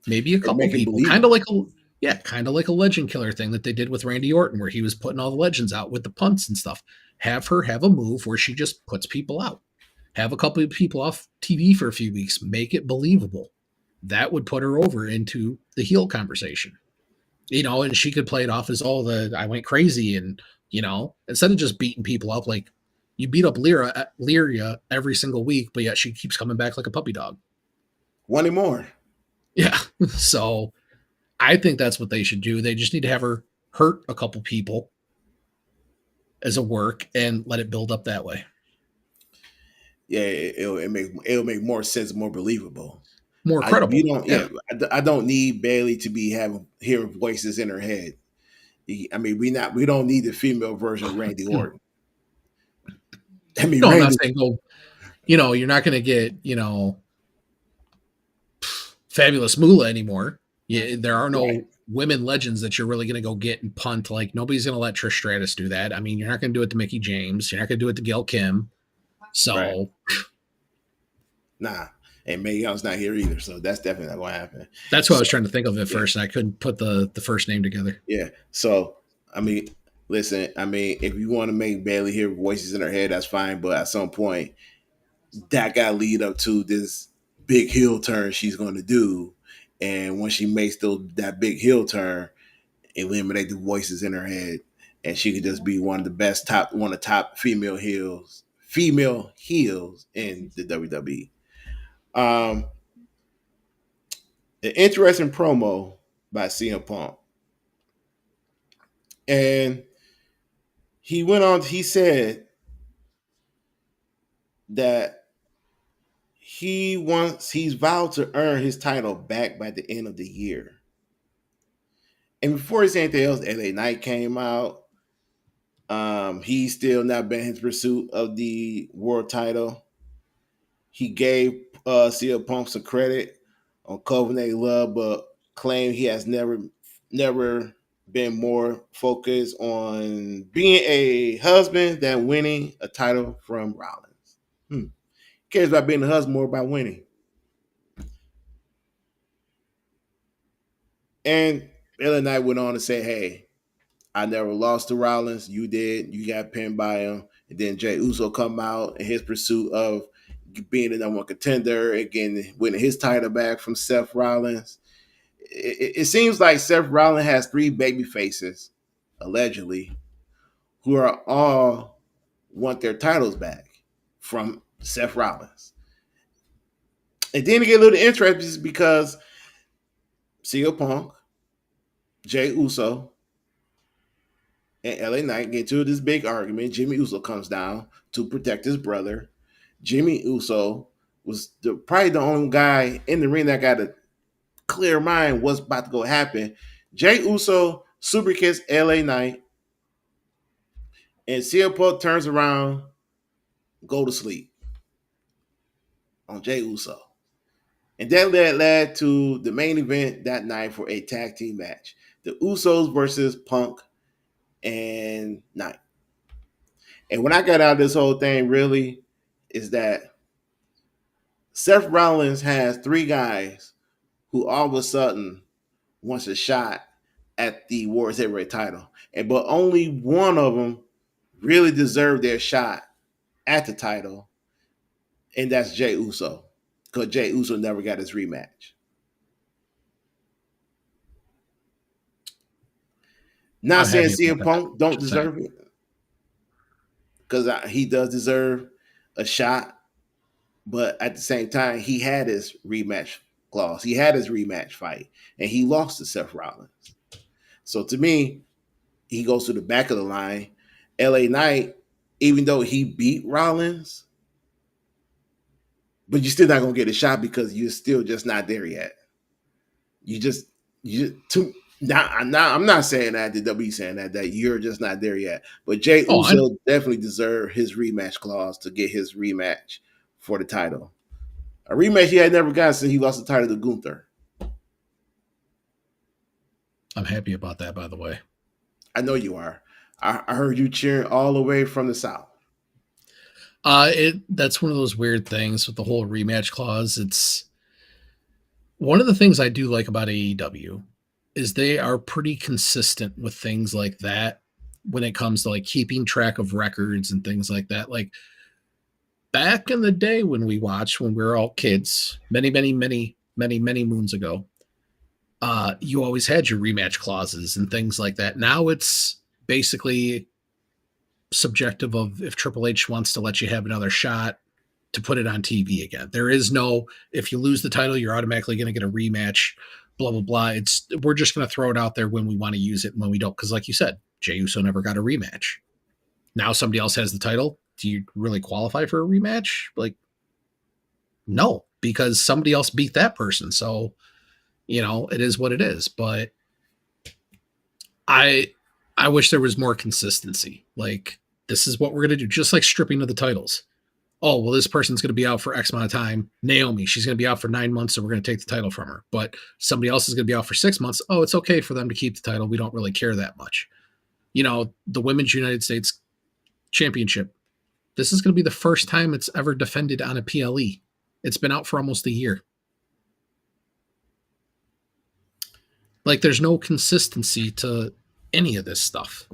Maybe a And couple make it people, kind of believable. like a kind of like a legend killer thing that they did with Randy Orton, where he was putting all the legends out with the punts and stuff. Have her have a move where she just puts people out. Have a couple of people off TV for a few weeks. Make it believable. That would put her over into the heel conversation. And she could play it off as all the I went crazy and instead of just beating people up like you beat up Lyria every single week, but yet she keeps coming back like a puppy dog. One more. Yeah. So I think that's what they should do. They just need to have her hurt a couple people as a work and let it build up that way. Yeah, it'll make more sense, more believable. More I we credible. don't Yeah. yeah I don't need Bailey to be hearing voices in her head. I mean we don't need the female version of Randy Orton. I mean No, I'm not Randy saying go, you're not going to get, Fabulous Moolah anymore. Yeah, there are right no women legends that you're really going to go get and punt. Like nobody's going to let Trish Stratus do that. I mean, you're not going to do it to Mickey James. You're not going to do it to Gail Kim. right So nah, and Mae Young's not here either, so that's definitely not going to happen. that's what I So was trying to think of at yeah, first, and I couldn't put the first name together. yeah. So I mean, listen, I mean, if you want to make Bailey hear voices in her head, that's fine. But at some point, that got to lead up to this big heel turn she's going to do, and when she makes that big heel turn, eliminate the voices in her head, and she could just be one of the top female heels in the WWE. Um, an interesting promo by CM Punk, and he went on. He said that he's vowed to earn his title back by the end of the year. And before he said anything else, LA Knight came out. He's still not been in his pursuit of the world title. He gave CM Punk some credit on Covenant Love, but claimed he has never been more focused on being a husband than winning a title from Rollins. Cares about being a husband more about winning. And LA Knight went on to say, "Hey, I never lost to Rollins. You did. You got pinned by him." And then Jay Uso come out in his pursuit of being the number one contender, again, winning his title back from Seth Rollins. It seems like Seth Rollins has three baby faces, allegedly, who are all want their titles back from Seth Rollins. And then it get a little interesting because CM Punk, Jay Uso, and LA Knight get into this big argument. Jimmy Uso comes down to protect his brother. Jimmy Uso was probably the only guy in the ring that got a clear mind what's about to go happen. Jay Uso super kicks LA Knight, and CM Punk turns around, go to sleep on Jay Uso. And that led to the main event that night for a tag team match. The Usos versus Punk and 9. And when I got out of this whole thing, really, is that Seth Rollins has 3 guys who all of a sudden wants a shot at the World Heavyweight title, and but only one of them really deserved their shot at the title, and that's Jey Uso, because Jey Uso never got his rematch. Not I'm saying happy about CM that. Punk don't Just saying. deserve it, because he does deserve a shot, but at the same time, he had his rematch clause. He had his rematch fight, and he lost to Seth Rollins. So to me, he goes to the back of the line. LA Knight, even though he beat Rollins, but you're still not gonna get a shot because you're still just not there yet. You too. Now, I'm not saying that the W saying that you're just not there yet. But Jey Oh, I know. Uso definitely deserved his rematch clause to get his rematch for the title. A rematch he had never got since he lost the title to Gunther. I'm happy about that, by the way. I know you are. I heard you cheering all the way from the South. That's one of those weird things with the whole rematch clause. It's one of the things I do like about AEW is they are pretty consistent with things like that when it comes to like keeping track of records and things like that. Like back in the day when we watched when we were all kids, many moons ago, you always had your rematch clauses and things like that. Now it's basically subjective of if Triple H wants to let you have another shot to put it on TV again. There is no, if you lose the title, you're automatically going to get a rematch, blah, blah, blah. We're just going to throw it out there when we want to use it and when we don't. Because like you said, Jey Uso never got a rematch. Now somebody else has the title. Do you really qualify for a rematch? Like, no, because somebody else beat that person. So, it is what it is. But I wish there was more consistency. Like, this is what we're going to do, just like stripping of the titles. Oh, well, this person's going to be out for X amount of time. Naomi, she's going to be out for 9 months, so we're going to take the title from her. But somebody else is going to be out for 6 months. Oh, it's okay for them to keep the title. We don't really care that much. The Women's United States Championship. This is going to be the first time it's ever defended on a PLE. It's been out for almost a year. Like, there's no consistency to any of this stuff.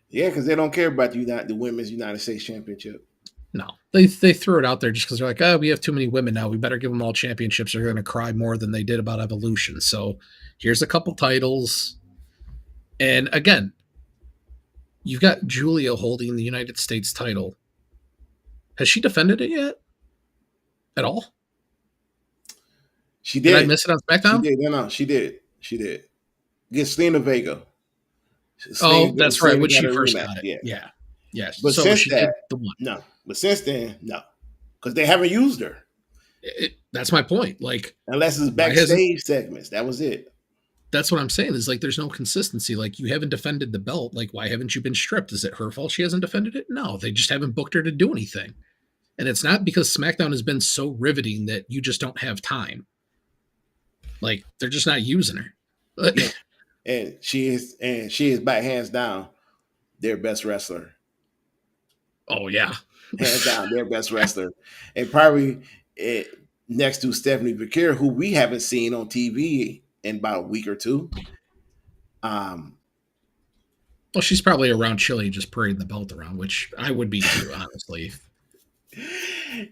Yeah, because they don't care about the Women's United States Championship. No, they threw it out there just because they're like, oh, we have too many women now. We better give them all championships. They're going to cry more than they did about Evolution. So here's a couple titles. And again, you've got Julia holding the United States title. Has she defended it yet? At all? She did. Did I miss it on SmackDown? She did. No, she did. She did. Get Selena Vega. That's right. When she first got it. Yeah. But so since she that, did the one. no. But since then, no. Because they haven't used her. That's my point. Like, unless it's backstage segments. That was it. That's what I'm saying is like there's no consistency. Like, you haven't defended the belt. Like, why haven't you been stripped? Is it her fault she hasn't defended it? No, they just haven't booked her to do anything. And it's not because SmackDown has been so riveting that you just don't have time. Like, they're just not using her. Yeah. And she is by hands down their best wrestler. Oh yeah. Hands down their best wrestler. And probably next to Stephanie Bakir, who we haven't seen on TV in about a week or two. Well, she's probably around Chile just parading the belt around, which I would be too, honestly.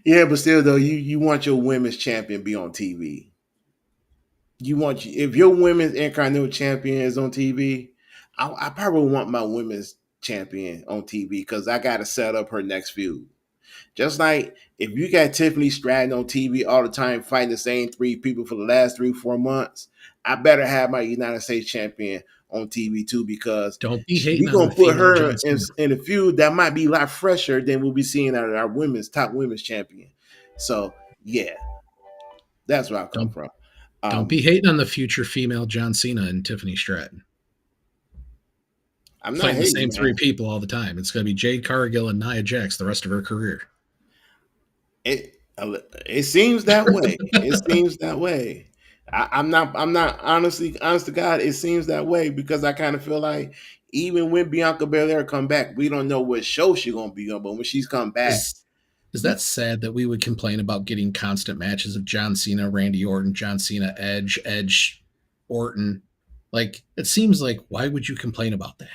Yeah, but still though, you want your women's champion to be on TV. If your women's Intercontinental champion is on TV, I probably want my women's champion on TV because I got to set up her next feud. Just like if you got Tiffany Stratton on TV all the time fighting the same 3 people for the last 3-4 months, I better have my United States champion on TV too because don't be hating we're on gonna the put her in a feud that might be a lot fresher than we'll be seeing out of our top women's champion. So yeah, that's where I come from. Don't be hating on the future female John Cena and Tiffany Stratton. I'm not fighting hating, the same man. 3 people all the time. It's going to be Jade Cargill and Nia Jax the rest of her career. It seems that way. It seems that way. I'm not honestly, honest to God, it seems that way because I kind of feel like even when Bianca Belair come back, we don't know what show she's gonna be on, but when she's come back, Is is we that sad that we would complain about getting constant matches of John Cena, Randy Orton, John Cena, Edge, Edge, Orton? Like, it seems like why would you complain about that?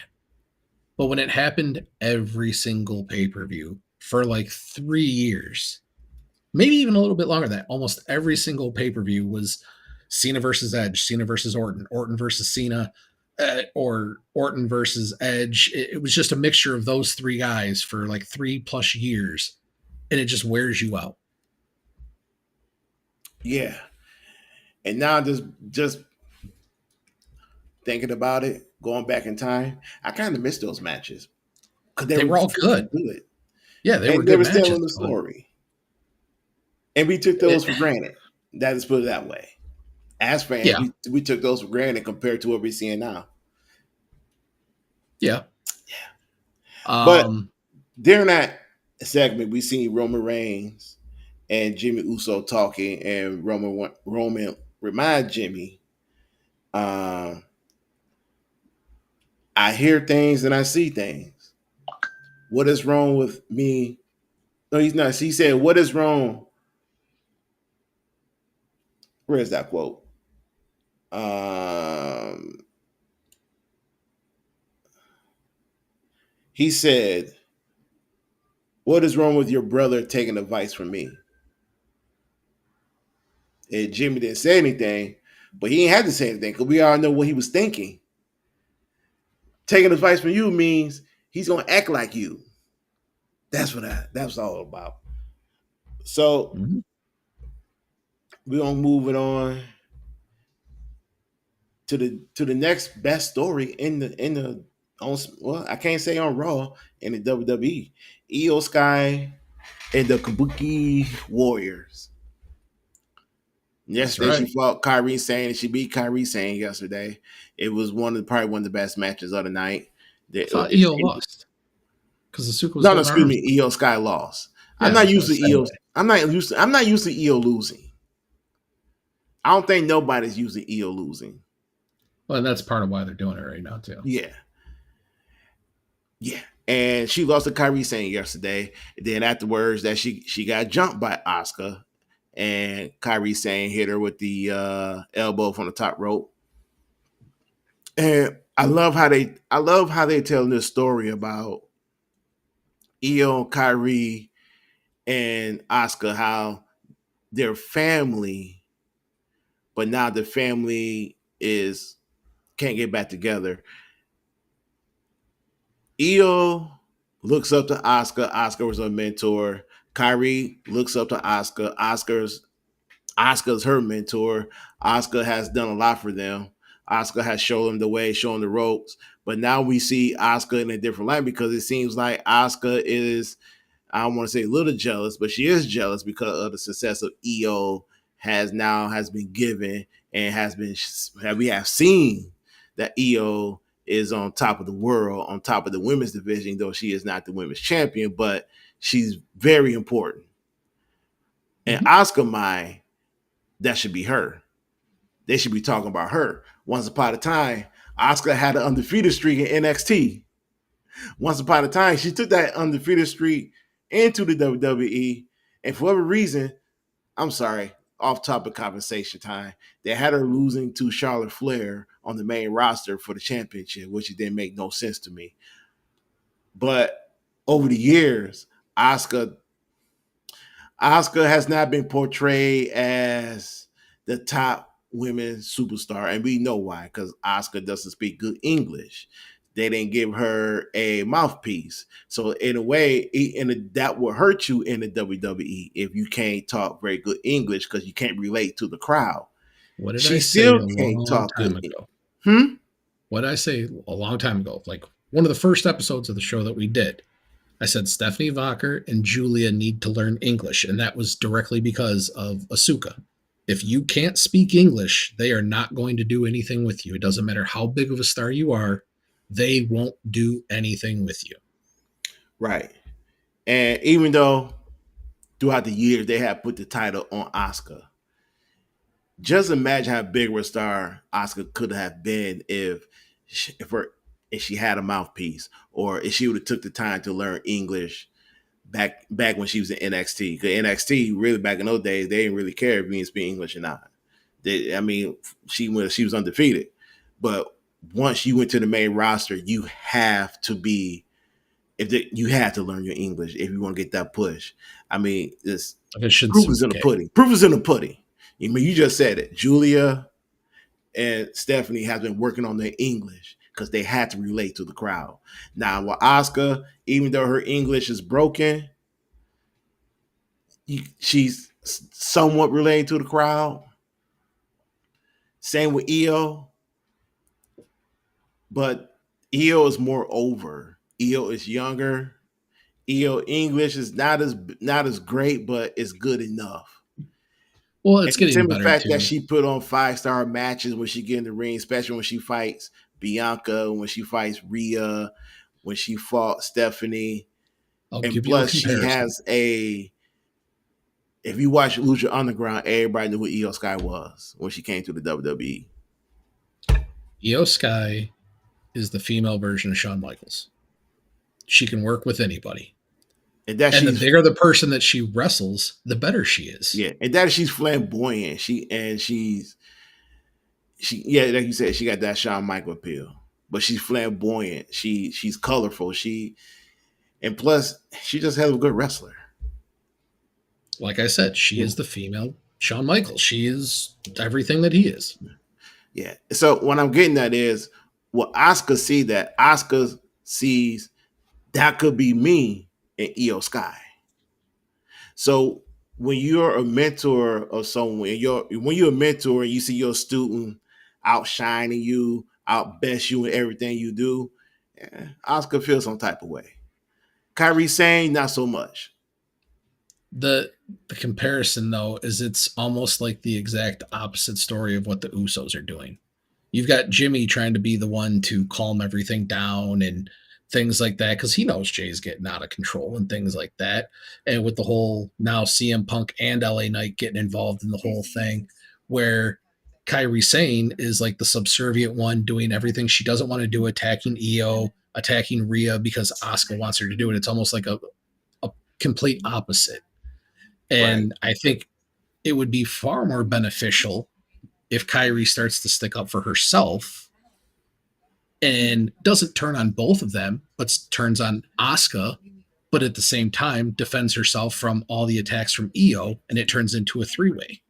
But when it happened every single pay per view for like 3 years, maybe even a little bit longer than that, almost every single pay per view was Cena versus Edge, Cena versus Orton, Orton versus Cena, or Orton versus Edge. It was just a mixture of those three guys for like 3+ years, and it just wears you out. yeah. And now just thinking about it, going back in time, I kind of miss those matches because they They were were all freaking good. good Yeah, they were and they good were matches, telling the but story, and we took it, those for granted. That is put it that way. As fans, yeah, we took those for granted compared to what we're seeing now. yeah. But Um, during that segment, we seen Roman Reigns and Jimmy Uso talking, and Roman remind Jimmy, um, "I hear things and I see things. What is wrong with me?" No, he's not. He said, "What is wrong?" Where is that quote? Um, he said, "What is wrong with your brother taking advice from me?" And Jimmy didn't say anything, but he ain't had to say anything because we all know what he was thinking. Taking advice from you means he's gonna act like you. That's all about. So mhm, we're gonna move it on to the next best story in the on, well, I can't say on Raw, in the WWE. Io Sky and the Kabuki Warriors. that's Yesterday she right. fought Kyrie Sane and she beat Kyrie Sane yesterday. It was probably one of the best matches of the night. I thought EO lost because Asuka was No, no, holding her excuse arms. me. Io Sky lost. I'm Yeah, I not was used gonna to say. Io. I'm not used to Io losing. I don't think nobody's used to Io losing. Well, and that's part of why they're doing it right now too. Yeah, yeah. And she lost to Kyrie Sane yesterday. Then afterwards, that she got jumped by Asuka, and Kyrie Sane hit her with the elbow from the top rope. And I love how they telling this story about Io, Kyrie, and Asuka, how their family, but now the family is can't get back together. Io looks up to Oscar. Oscar was her mentor. Kyrie looks up to Oscar. Oscar's her mentor. Oscar has done a lot for them. Oscar has shown them the way, shown the ropes. But now we see Oscar in a different light because it seems like Oscar is, I don't want to say a little jealous, but she is jealous because of the success of EO has been given and has been we have seen that EO is on top of the world, on top of the women's division, though she is not the women's champion, but she's very important. And Mhm. Oscar mind, that should be her. They should be talking about her. Once upon a time, Oscar had an undefeated streak in NXT. Once upon a time, she took that undefeated streak into the WWE, and for whatever reason, I'm sorry, off topic conversation time, they had her losing to Charlotte Flair on the main roster for the championship, which didn't make no sense to me. But over the years, Oscar Oscar has not been portrayed as the top women superstar, and we know why, because Oscar doesn't speak good English. They didn't give her a mouthpiece, so in a way, that will hurt you in the WWE if you can't talk very good English because you can't relate to the crowd. What did I She say still a can't long talk good. time ago? Hmm. What did I say a long time ago? Like one of the first episodes of the show that we did. I said Stephanie Vacher and Julia need to learn English, and that was directly because of Asuka. If you can't speak English, they are not going to do anything with you. It doesn't matter how big of a star you are, they won't do anything with you. Right. And even though throughout the years they have put the title on Oscar, Just imagine how big of a star Oscar could have been if her if she had a mouthpiece, or if she would have took the time to learn English back when she was in NXT. Because NXT, really back in those days, they didn't really care if you didn't speak English or not. I mean, she was undefeated, but once you went to the main roster, you have to be you have to learn your English if you want to get that push. I mean, this Like proof is in the Shinsuke. pudding. Proof is in the pudding. I mean, you just said it. Julia and Stephanie have been working on their English because they had to relate to the crowd. Now, with Asuka, even though her English is broken, she's somewhat relating to the crowd. Same with Io, but Io is more over. Io is younger. Io English is not as great, but it's good enough. Well, And it's the getting simple better fact that too. she put on 5-star matches when she get in the ring, especially when she fights Bianca, when she fights Rhea, when she fought Stephanie, I'll and give you a plus she comparison. has a. If you watch Lucha Underground, everybody knew who Io Sky was when she came to the WWE. Io Sky is the female version of Shawn Michaels. She can work with anybody. And that And the she's bigger the person that she wrestles, the better she is. yeah, and that she's flamboyant. She yeah, like you said, she got that Shawn Michael appeal. But she's flamboyant. She's colorful. And plus she just has a good wrestler. Like I said, she Yeah. is the female Shawn Michaels. She is everything that he is. Yeah. So what I'm getting at is what Oscar see that Oscar sees that could be me in EO Sky. So when you're a mentor of someone, when you're a mentor and you see your student outshining you, outbest you in everything you do, Oscar feels some type of way. Kyrie saying not so much. The comparison though is it's almost like the exact opposite story of what the Usos are doing. You've got Jimmy trying to be the one to calm everything down and things like that because he knows Jay's getting out of control and things like that. And with the whole now CM Punk and LA Knight getting involved in the whole thing, where Kyrie Sane is like the subservient one doing everything she doesn't want to do, attacking EO, attacking Rhea because Asuka wants her to do it. It's almost like a complete opposite. Right. And I think it would be far more beneficial if Kyrie starts to stick up for herself and doesn't turn on both of them, but turns on Asuka, but at the same time defends herself from all the attacks from Io, and it turns into a three-way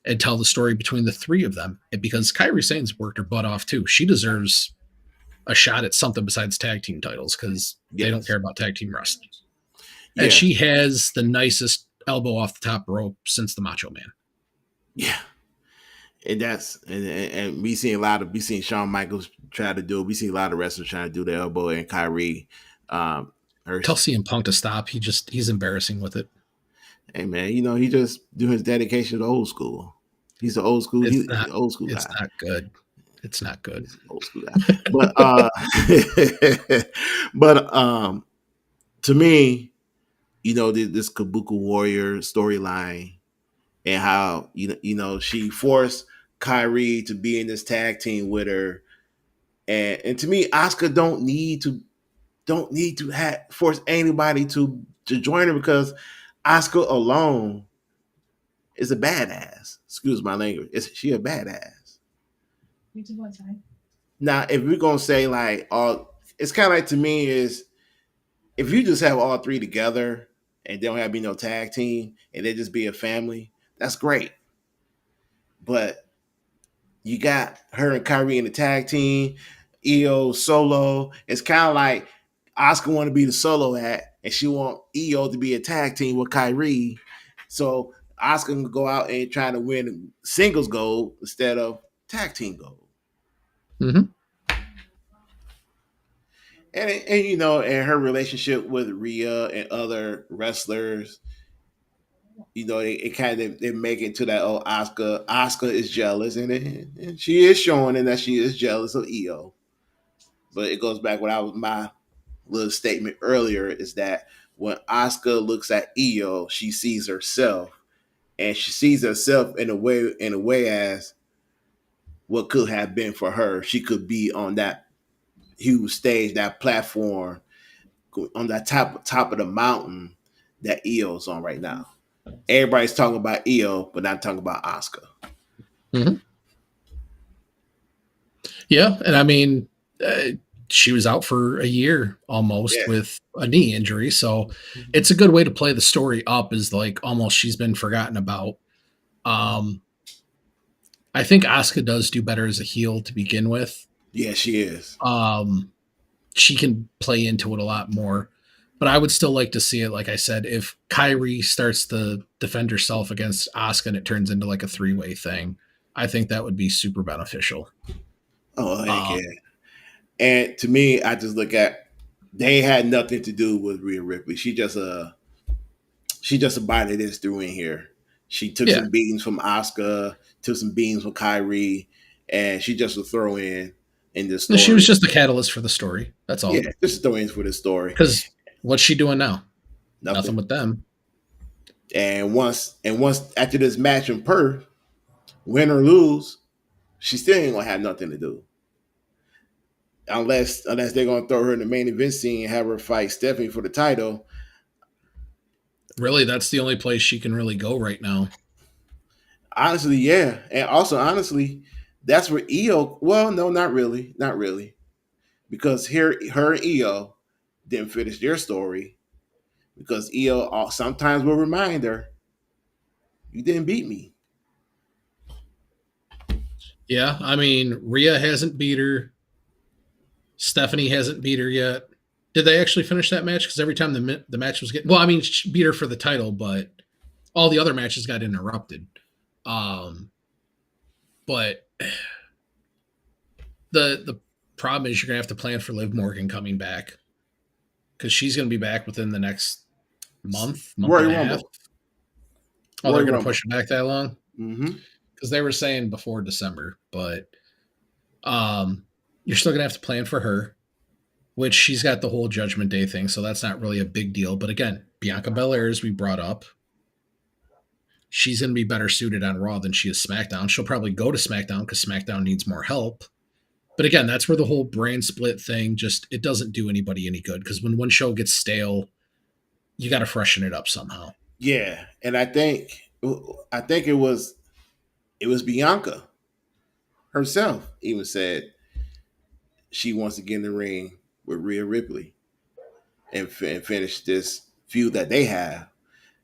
and tell the story between the three of them. And because Kyrie Sane's worked her butt off too, she deserves a shot at something besides tag team titles because they don't Yes. care about tag team wrestling. And Yeah. she has the nicest elbow off the top rope since the Macho Man. Yeah. And we seen Shawn Michaels try to do it. We see a lot of wrestlers trying to do the elbow, and Kyrie um her Tell CM Punk to stop. He's embarrassing with it. hey man, he just do his dedication to old school. He's the It's he's not. the old school It's guy. not good. It's not good. He's the old school guy. But but to me, this Kabuki Warrior storyline and how she forced Kyrie to be in this tag team with her. And to me, Oscar don't need to force anybody to join her because Oscar alone is a badass. Excuse my language. She a badass. Now, if we're gonna say like all, it's kind of like to me is if you just have all three together and they don't have to be no tag team and they just be a family, that's great. But you got her and Kyrie in the tag team, EO solo. It's kind of like Oscar want to be the solo act, and she want EO to be a tag team with Kyrie. So Oscar can go out and try to win singles gold instead of tag team gold. Mm-hmm. And her relationship with Rhea and other wrestlers, it kind of they make it to that Oscar. Oscar is jealous, and she is showing it that she is jealous of EO. But it goes back what I was my little statement earlier is that when Oscar looks at EO, she sees herself, and she sees herself in a way as what could have been for her. She could be on that huge stage, that platform, on that top of the mountain that Io's on right now. Everybody's talking about Io, but not talking about Oscar. Mhm. Yeah, and I mean, she was out for a year almost Yeah, with a knee injury, so it's a good way to play the story up. Is like almost she's been forgotten about. Um, I think Asuka does do better as a heel to begin with. yeah, she is. Um, she can play into it a lot more. But I would still like to see it, like I said, if Kyrie starts to defend herself against Asuka and it turns into like a three-way thing, I think that would be super beneficial. Oh heck Uh, yeah! And to me, I just look at they had nothing to do with Rhea Ripley. She just a body that's threw in here. She took yeah, some beatings from Oscar, took some beatings from Kyrie, and she just was throw in this she was story. just the catalyst for the story. That's Yeah, all. just throw in for this story. Because what's she doing now? Nothing Nothing. with them. And once after this match in Perth, win or lose, she still ain't gonna have nothing to do. Unless they're gonna throw her in the main event scene and have her fight Stephanie for the title. Really, that's the only place she can really go right now. Honestly, yeah. And also honestly, that's where Io, well, no, not really. Not really. Because here her and Io didn't finish their story because Io sometimes will remind her, you didn't beat me. Yeah, I mean, Rhea hasn't beat her. Stephanie hasn't beat her yet. Did they actually finish that match? Because every time the match was getting, well, I mean, she beat her for the title, but all the other matches got interrupted. Um, but the problem is you're gonna have to plan for Liv Morgan coming back because she's gonna be back within the next month Royal and a half. Rumble. Oh, they're Royal gonna Rumble. push it back that long Mm-hmm. because they were saying before December, but um, you're still gonna have to plan for her, which she's got the whole Judgment Day thing, so that's not really a big deal. But again, Bianca Belair, as we brought up, she's going to be better suited on Raw than she is SmackDown. She'll probably go to SmackDown because SmackDown needs more help. But again, that's where the whole brand split thing just it doesn't do anybody any good because when one show gets stale, you got to freshen it up somehow. Yeah. And I think it was Bianca herself even said she wants to get in the ring with Rhea Ripley and finish this feud that they have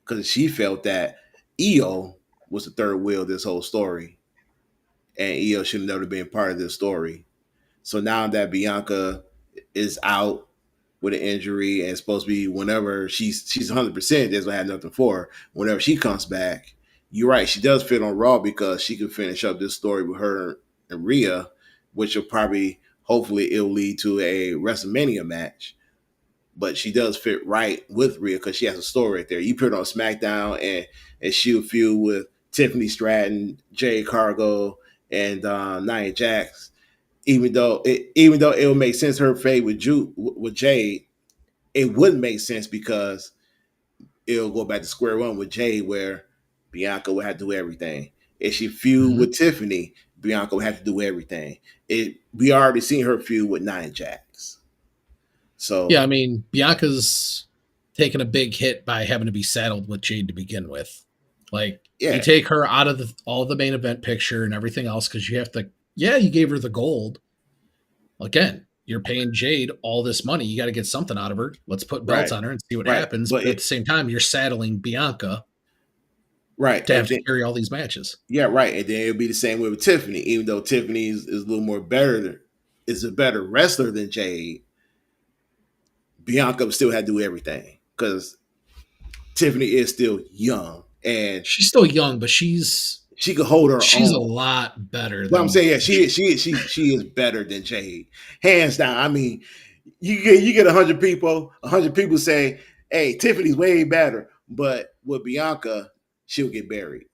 because she felt that Io was the third wheel of this whole story, and Io should have never been part of this story. So now that Bianca is out with an injury and it's supposed to be whenever she's 100%, there's gonna have nothing for her. Whenever she comes back, you're right. She does fit on Raw because she can finish up this story with her and Rhea, which will probably, hopefully, it'll lead to a WrestleMania match. But she does fit right with Rhea because she has a story right there. You put her on SmackDown and she'll feud with Tiffany Stratton, Jay Cargo, and Nia Jax. Even though it would make sense her fade with Jade, it wouldn't make sense because it'll go back to square one with Jade where Bianca would have to do everything. If she feud Mm-hmm. with Tiffany, Bianca would have to do everything. We already seen her feud with Nia Jax. Yeah, So I mean, Bianca's taken a big hit by having to be saddled with Jade to begin with. Like, you yeah, take her out of all the main event picture and everything else because you have to, yeah, you gave her the gold. Again, you're paying Jade all this money. You got to get something out of her. Let's put belts right, on her and see what right. happens. But But at the same time, you're saddling Bianca right, to and have to then carry all these matches. yeah, right, and then it'll be the same way with Tiffany. Even though Tiffany is a little more better, is a better wrestler than Jade. Bianca still had to do everything because Tiffany is still young and She's still young, but she's she could hold her she's a own. lot better But I'm than saying, yeah, she is better than Jade, hands down. I mean, you get 100 people say, "Hey, Tiffany's way better," but with Bianca, she'll get buried.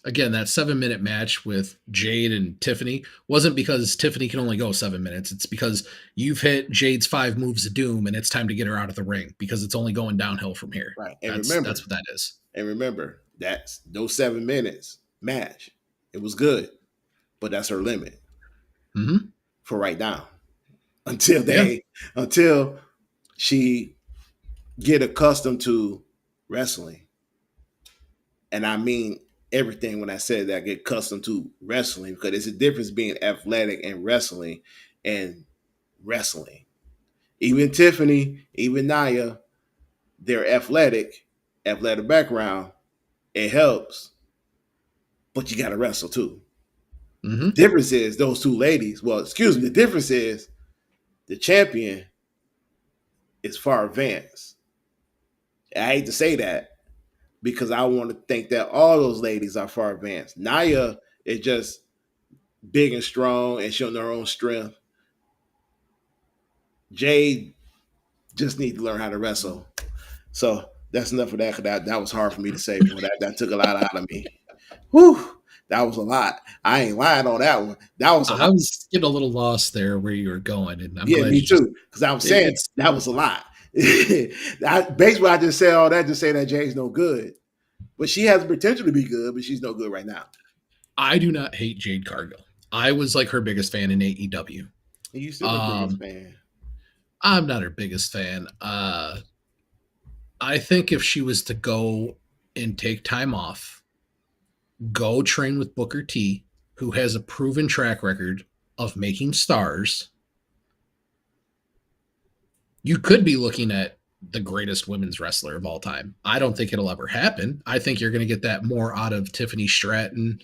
again, that 7 minute match with Jade and Tiffany wasn't because Tiffany can only go 7 minutes. It's because you've hit Jade's 5 moves of doom and it's time to get her out of the ring because it's only going downhill from here. Right, That's what that is. and remember, That's those 7 minutes match. It was good, but that's her limit Hmm. for right now. Until Yeah. until she get accustomed to wrestling. And I mean everything when I said that, get accustomed to wrestling, because there's a difference being athletic and and wrestling. Even Tiffany, even Naya, they're athletic background. It helps, but you got to wrestle too. The Hmm. difference is those two ladies. Well, excuse me. The difference is the champion is far advanced. I hate to say that because I want to think that all those ladies are far advanced. Naya is just big and strong and showing her own strength. Jade just need to learn how to wrestle. So that's enough of that. Cause that was hard for me to say. Boy, that took a lot out of me. Whew, that was a lot. I ain't lying on that one. That was a I lot. was getting a little lost there where you were going, and I'm Yeah, glad me you just too. Because I was saying it's that was a lot. Basically, I just said all that to say that Jade's no good, but she has the potential to be good, but she's no good right now. I do not hate Jade Cargill. I was like her biggest fan in AEW. And you still the biggest Um, fan. I'm not her biggest fan. I think if she was to go and take time off, go train with Booker T, who has a proven track record of making stars, you could be looking at the greatest women's wrestler of all time. I don't think it'll ever happen. I think you're going to get that more out of Tiffany Stratton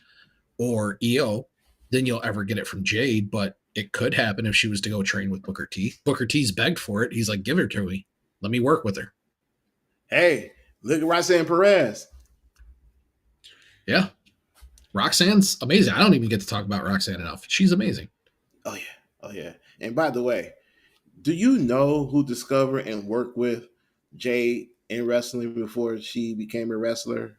or EO than you'll ever get it from Jade, but it could happen if she was to go train with Booker T. Booker T's begged for it. He's like, give her to me. Let me work with her. Hey, look at Roxanne Perez. Yeah. Roxanne's amazing. I don't even get to talk about Roxanne enough. She's amazing. Oh yeah, oh yeah. And by the way, do you know who discovered and worked with Jade in wrestling before she became a wrestler?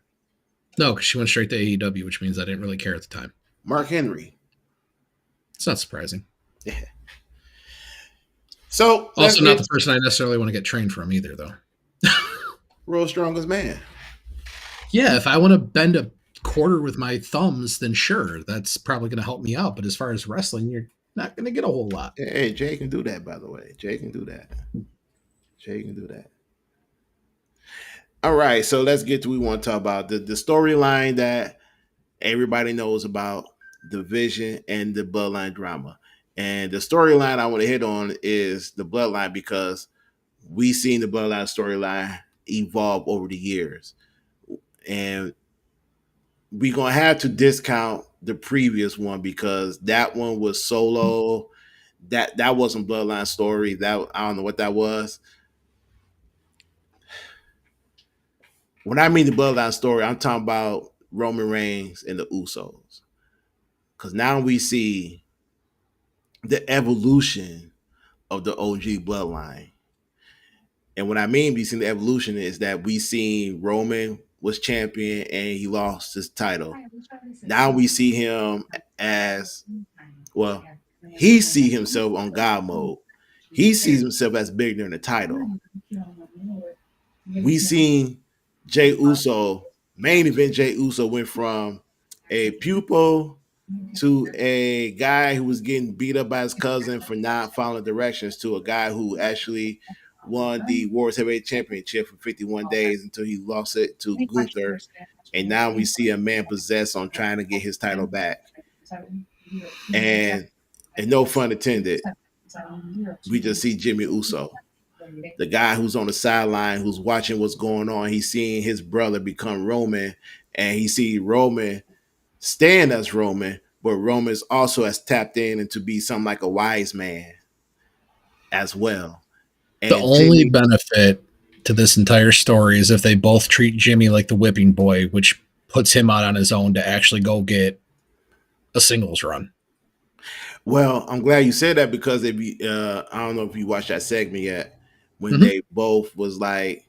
No, because she went straight to AEW, which means I didn't really care at the time. Mark Henry. It's not surprising. Yeah. So let's Also, not get the person I necessarily want to get trained from either, though. World's Strongest Man. Yeah, if I want to bend a quarter with my thumbs, then sure, that's probably going to help me out. But as far as wrestling, you're not going to get a whole lot. Hey, Jay can do that, by the way. Jay can do that. Jay can do that. All right, so let's get to what we want to talk about. The storyline that everybody knows about, the Vision and the Bloodline drama. And the storyline I want to hit on is the Bloodline because we've seen the Bloodline storyline evolve over the years. And we're gonna have to discount the previous one because that one was solo. That wasn't Bloodline Story. That I don't know what that was. When I mean the Bloodline Story, I'm talking about Roman Reigns and the Usos. Because now we see the evolution of the OG Bloodline. And what I mean we seen the evolution is that we seen Roman was champion and he lost his title. Now we see him as well, he see himself on God mode. He sees himself as bigger than the title. We seen Jay Uso, main event Jay Uso went from a pupil to a guy who was getting beat up by his cousin for not following directions to a guy who actually won the World Heavyweight Championship for 51 days until he lost it to Gunther. And now we see a man possessed on trying to get his title back. And no fun intended. We just see Jimmy Uso, the guy who's on the sideline, who's watching what's going on. He's seeing his brother become Roman, and he see Roman stand as Roman, but Roman's also has tapped in and to be something like a wise man as well. The And only Jimmy, benefit to this entire story is if they both treat Jimmy like the whipping boy, which puts him out on his own to actually go get a singles run. well, I'm glad you said that because if you, I don't know if you watched that segment yet, when Mm-hmm. they both was like,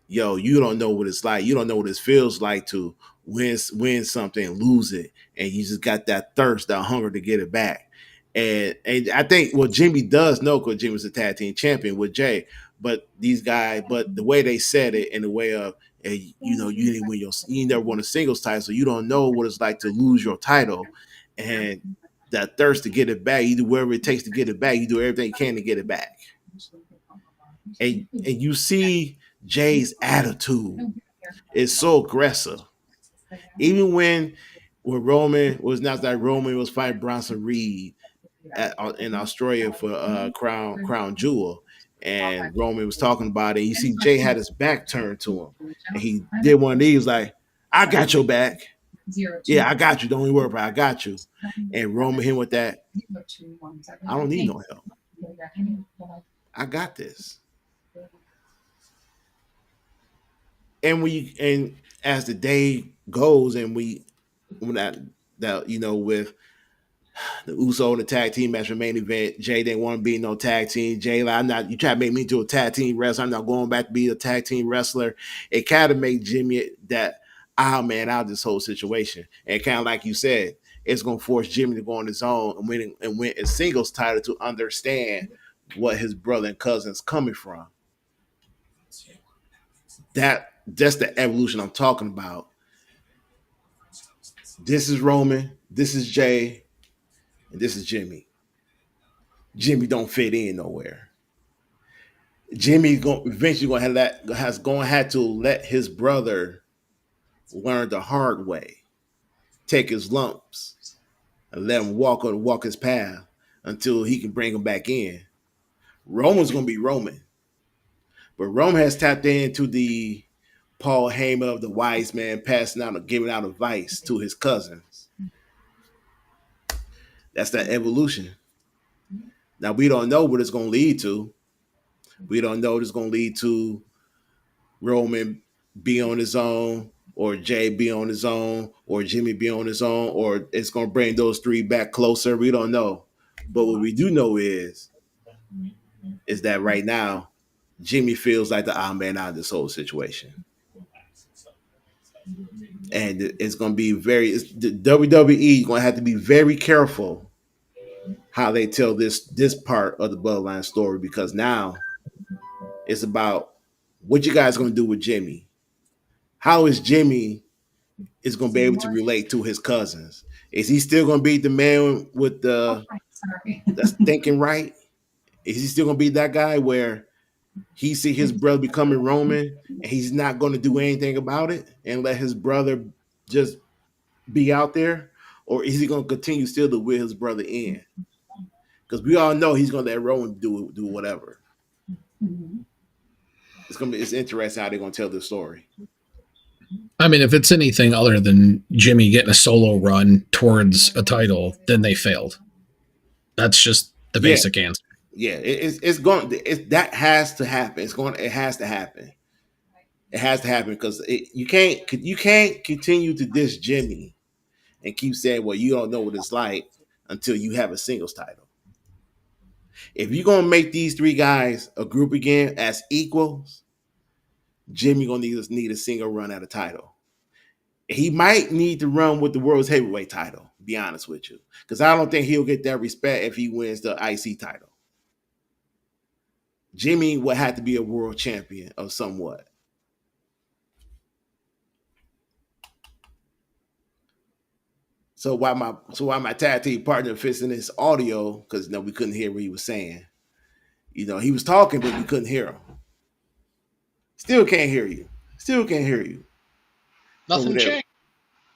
yo, you don't know what it's like. You don't know what it feels like to win something and lose it. And you just got that thirst, that hunger to get it back. And I think well, Jimmy does know because Jimmy's a tag team champion with Jay. But these guys, but the way they said it in the way of and you didn't win you never won a singles title, so you don't know what it's like to lose your title, and that thirst to get it back. You do whatever it takes to get it back. You do everything you can to get it back, and you see Jay's attitude is so aggressive. Even when Roman was not that Roman was fighting Bronson Reed in Australia for Crown Jewel, and Roman was talking about it. You see Jay had his back turned to him, and he did one of these like, "I got your back. Yeah, I got you. Don't even worry about it. I got you." And Roman him with that, "I don't need no help. I got this." And as the day goes, and when that with the Uso in the tag team match for main event. Jay didn't want to be no tag team. Jay, like, I'm not. You try to make me into a tag team wrestler. I'm not going back to be a tag team wrestler. It kind of made Jimmy that man out of this whole situation. And kind of like you said, it's going to force Jimmy to go on his own and win a singles title to understand what his brother and cousin's coming from. That's the evolution I'm talking about. This is Roman. This is Jay. And this is Jimmy. Jimmy don't fit in nowhere. Jimmy's going eventually going to have to let his brother learn the hard way, take his lumps, and let him walk his path until he can bring him back in. Roman's going to be Roman, but Roman has tapped into the Paul Heyman of the wise man, passing out or giving out advice to his cousins. That's that evolution. Now we don't know what it's going to lead to. We don't know what it's going to lead to Roman be on his own, or Jay be on his own, or Jimmy be on his own, or it's going to bring those three back closer. We don't know. But what we do know is that right now, Jimmy feels like the odd man out of this whole situation. And it's going to be the WWE going to have to be very careful how they tell this part of the Bloodline story, because now it's about what you guys going to do with Jimmy. How is Jimmy is going to be able to relate to his cousins? Is he still going to be the man with that's thinking right? Is he still going to be that guy where he see his brother becoming Roman and he's not going to do anything about it and let his brother just be out there? Or is he going to continue still to will his brother in? Because we all know he's going to let Roman do whatever. It's interesting how they're going to tell this story. I mean, if it's anything other than Jimmy getting a solo run towards a title, then they failed. That's just the Yeah, basic answer. yeah. It's going. That has to happen. It has to happen. It has to happen because you can't continue to diss Jimmy and keep saying, well, you don't know what it's like until you have a singles title. If you're gonna make these three guys a group again as equals, Jimmy gonna need a single run at a title. He might need to run with the world's heavyweight title. Be honest with you, because I don't think he'll get that respect if he wins the IC title. Jimmy would have to be a world champion of somewhat. So while my tag team partner fits in his audio, because we couldn't hear what he was saying. He was talking, but we couldn't hear him. Still can't hear you. Still can't hear you over Nothing there. changed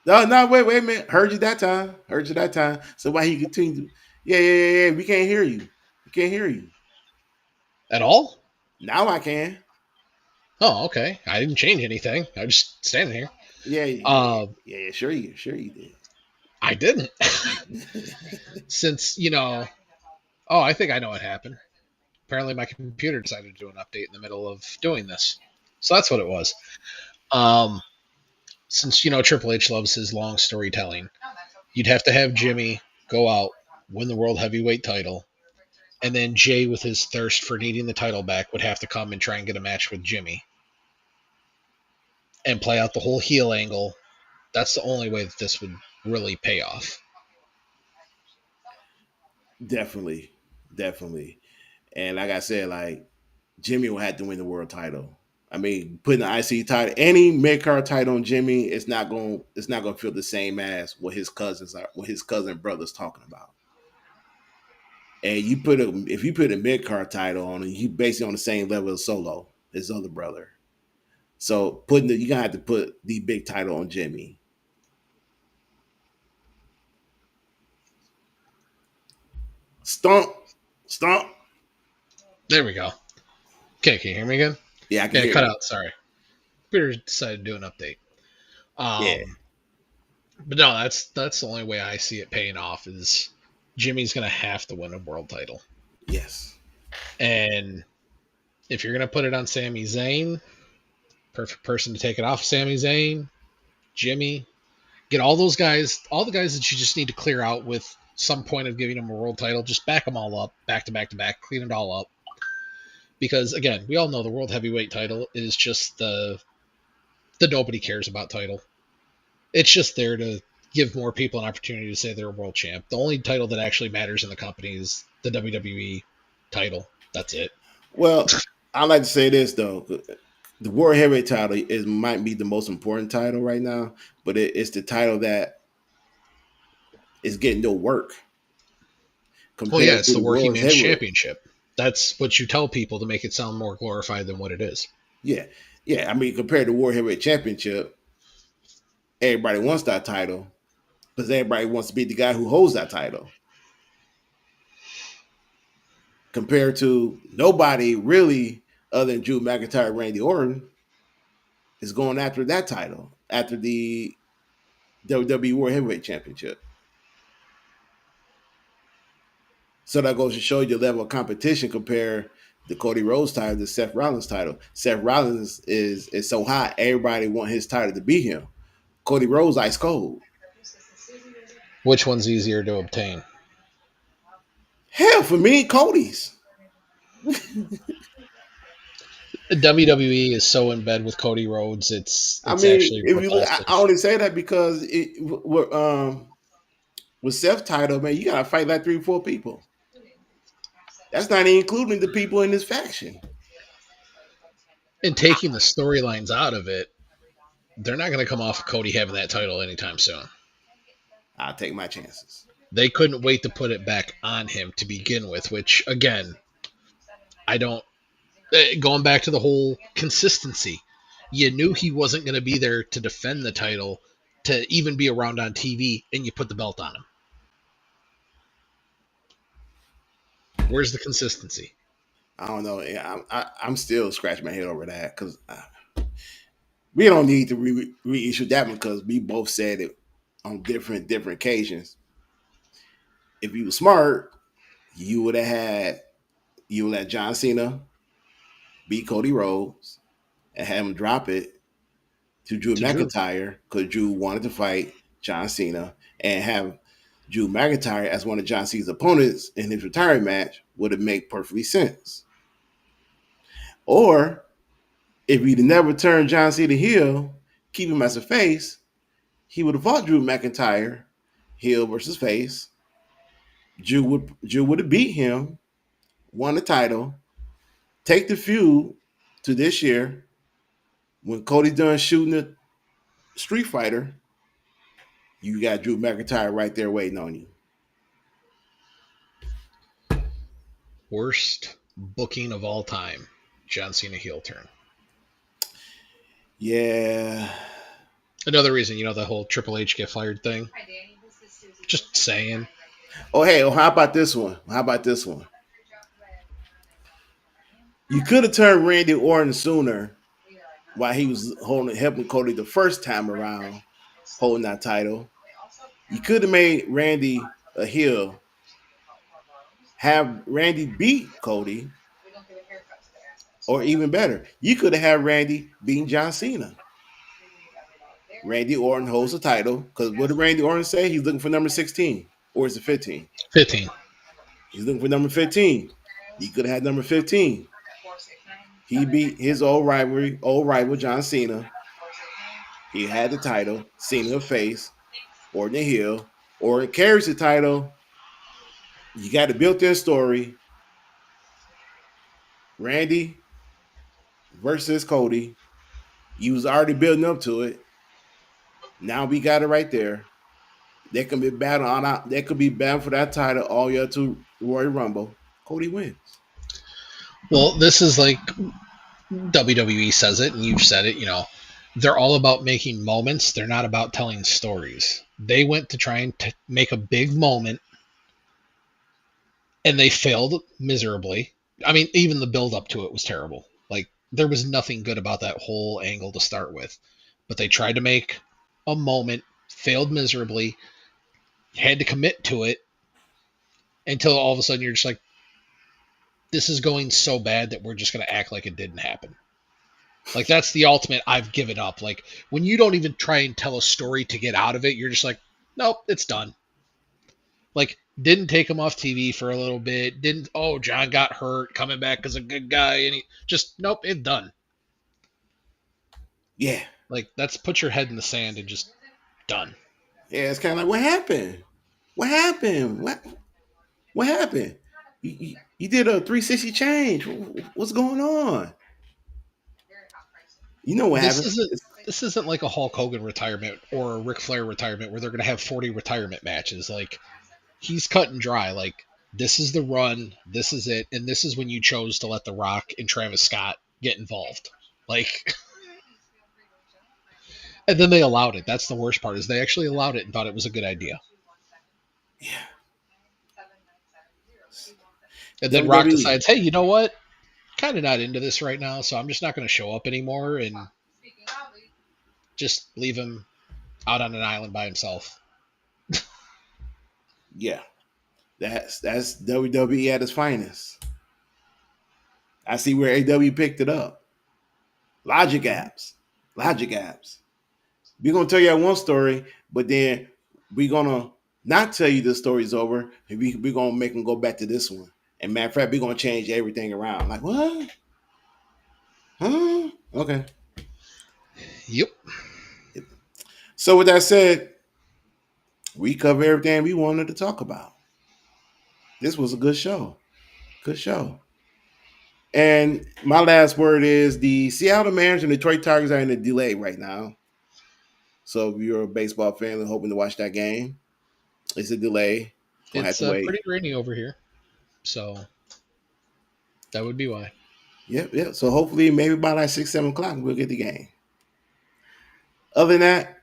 No, wait a minute. Heard you that time. Heard you that time. So why he continued? Yeah. We can't hear you. We can't hear you. at all. Now I can. Oh, okay. I didn't change anything. I was just standing here. Yeah. Uh, Sure you I didn't. did. Since oh, I think I know what happened. Apparently, my computer decided to do an update in the middle of doing this, so that's what it was. Um, since Triple H loves his long storytelling, you'd have to have Jimmy go out, win the world heavyweight title, and then Jay, with his thirst for needing the title back, would have to come and try and get a match with Jimmy and play out the whole heel angle. That's the only way that this would really pay off. Definitely. And like I said, like Jimmy will have to win the world title. I mean, putting the IC title, any mid card title on Jimmy, it's not gonna feel the same as what his cousins are, what his cousin brothers talking about. And if you put a mid card title on him, he basically on the same level as Solo, his other brother. So you gonna have to put the big title on Jimmy. Stomp, stomp. There we go. Okay, can you hear me again? Yeah, I can Yeah, hear cut you. out. Sorry. Peter decided to do an update. Yeah, But no, that's the only way I see it paying off is Jimmy's gonna have to win a world title. yes. And if you're gonna put it on Sami Zayn, perfect person to take it off Sami Zayn, Jimmy. Get all those guys, all the guys that you just need to clear out with some point of giving them a world title. Just back them all up, back to back to back, clean it all up. Because again, we all know the world heavyweight title is just the nobody cares about title. It's just there to give more people an opportunity to say they're a world champ. The only title that actually matters in the company is the WWE title. That's it. Well, I like to say this though: the World Heavyweight title is might be the most important title right now, but it's the title that is getting no work Well, yeah, compared it's to the the working World man's Heavyweight. championship. That's what you tell people to make it sound more glorified than what it is. Yeah, yeah. I mean, compared to World Heavyweight Championship, everybody wants that title because everybody wants to be the guy who holds that title. Compared to nobody really other than Drew McIntyre, Randy Orton is going after that title after the WWE World Heavyweight Championship. So that goes to show you the level of competition compare the Cody Rhodes title to Seth Rollins title. Seth Rollins is so high, everybody want his title to beat him. Cody Rhodes ice cold. Which one's easier to obtain? Hell, for me, Cody's. WWE is so in bed with Cody Rhodes, I it's mean, actually if you look, I repulsive. only say that because with Seth title, man, you gotta fight like 3 or 4 people. That's not even including the people in this faction. And taking the storylines out of it, they're not going to come off of Cody having that title anytime soon. I'll take my chances. They couldn't wait to put it back on him to begin with, which again, I don't. Going back to the whole consistency, you knew he wasn't going to be there to defend the title, to even be around on TV, and you put the belt on him. Where's the consistency? I don't know. I'm still scratching my head over that because we don't need to reissue that one because we both said it on different occasions. If you were smart, you would have had you let John Cena beat Cody Rhodes and have him drop it to Drew To Drew, McIntyre because Drew wanted to fight John Cena and have Drew McIntyre as one of John Cena's opponents in his retirement match would have made perfectly sense. Or if he'd never turned John Cena heel, keep him as a face, he would have fought Drew McIntyre, heel versus face. Drew would have beat him, won the title, take the feud to this year when Cody's done shooting the Street Fighter. You got Drew McIntyre right there waiting on you. worst booking of all time. John Cena heel turn. Yeah. Another reason, the whole Triple H get fired thing. Just saying. Oh, hey, how about this one? How about this one? You could have turned Randy Orton sooner while he was helping Cody the first time around, holding that title. You could have made Randy a heel, have Randy beat Cody, or even better, you could have had Randy beating John Cena. Randy Orton holds the title because what did Randy Orton say? He's looking for number 16 or is it 15? 15. He's looking for number 15. He could have had number 15. He beat his old rival John Cena. He had the title. Cena face, Orton heel. Orton carries the title. You got a built-in story. Randy versus Cody. You was already building up to it. Now we got it right there. There can be battle on out. There could be battle for that title all year to Royal Rumble. Cody wins. Well, this is like WWE says it, and you've said it. They're all about making moments. They're not about telling stories. They went to try and make a big moment, and they failed miserably. I mean, even the build up to it was terrible. Like there was nothing good about that whole angle to start with. But they tried to make a moment, failed miserably, had to commit to it until all of a sudden you're just like, this is going so bad that we're just going to act like it didn't happen. Like that's the ultimate I've given up. Like when you don't even try and tell a story to get out of it, you're just like, nope, it's done. Like didn't take him off TV for a little bit. Didn't John got hurt coming back as a good guy and he just nope, it's done. Yeah. Like that's put your head in the sand and just done. Yeah, it's kind of like, what happened? What happened? What happened? You did a 360 change. What's going on? You know what This happened? isn't this isn't like a Hulk Hogan retirement or a Ric Flair retirement where they're going to have 40 retirement matches. Like he's cut and dry. Like this is the run, this is it, and this is when you chose to let The Rock and Travis Scott get involved. Like, and then they allowed it. That's the worst part is they actually allowed it and thought it was a good idea. Yeah. And then Rock WWE. decides, hey, you know what? Kind of not into this right now, so I'm just not going to show up anymore and just leave him out on an island by himself. Yeah. That's WWE at its finest. I see where AW picked it up. Logic apps. Logic apps. We're gonna tell you one story, but then we're gonna not tell you the story's over, and we're gonna make them go back to this one. And matter of fact, we're gonna change everything around. Like what? Huh? Okay. Yep. So with that said, we covered everything we wanted to talk about. This was a good show. Good show. And my last word is the Seattle Mariners and Detroit Tigers are in a delay right now. So if you're a baseball fan and hoping to watch that game, it's a delay. Gonna have It's to wait. pretty rainy over here, so that would be why. Yep, yep. So hopefully maybe by like 6, 7 o'clock we'll get the game. Other than that,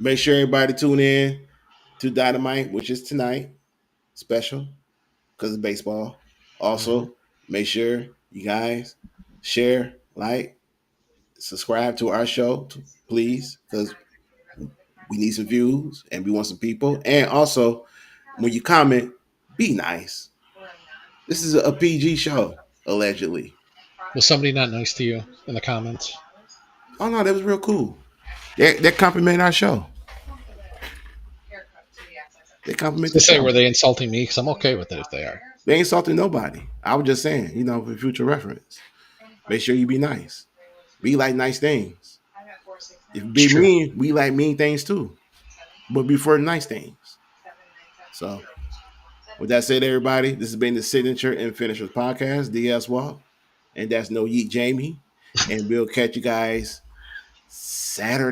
make sure everybody tune in to Dynamite, which is tonight, special because it's baseball. Mm-hmm. Also, make sure you guys share, like, subscribe to our show, please, because we need some views and we want some people. And also, when you comment, be nice. This is a PG show, allegedly. Was somebody not nice to you in the comments? Oh no, that was real cool. They compliment our show. They compliment the To say, show. were they insulting me? Because I'm okay with it if they are. They ain't insulting nobody. I was just saying, for future reference. Make sure you be nice. We like nice things. If you It's be true. mean, we like mean things too. But before nice things. So with that said, everybody, this has been the Signature and Finishers Podcast, DS Walk. And that's No Yeet Jamie. And we'll catch you guys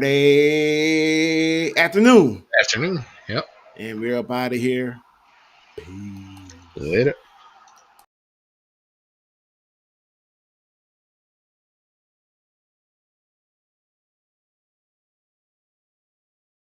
Saturday afternoon. Afternoon. Yep. And we're up out of here. Peace. Later.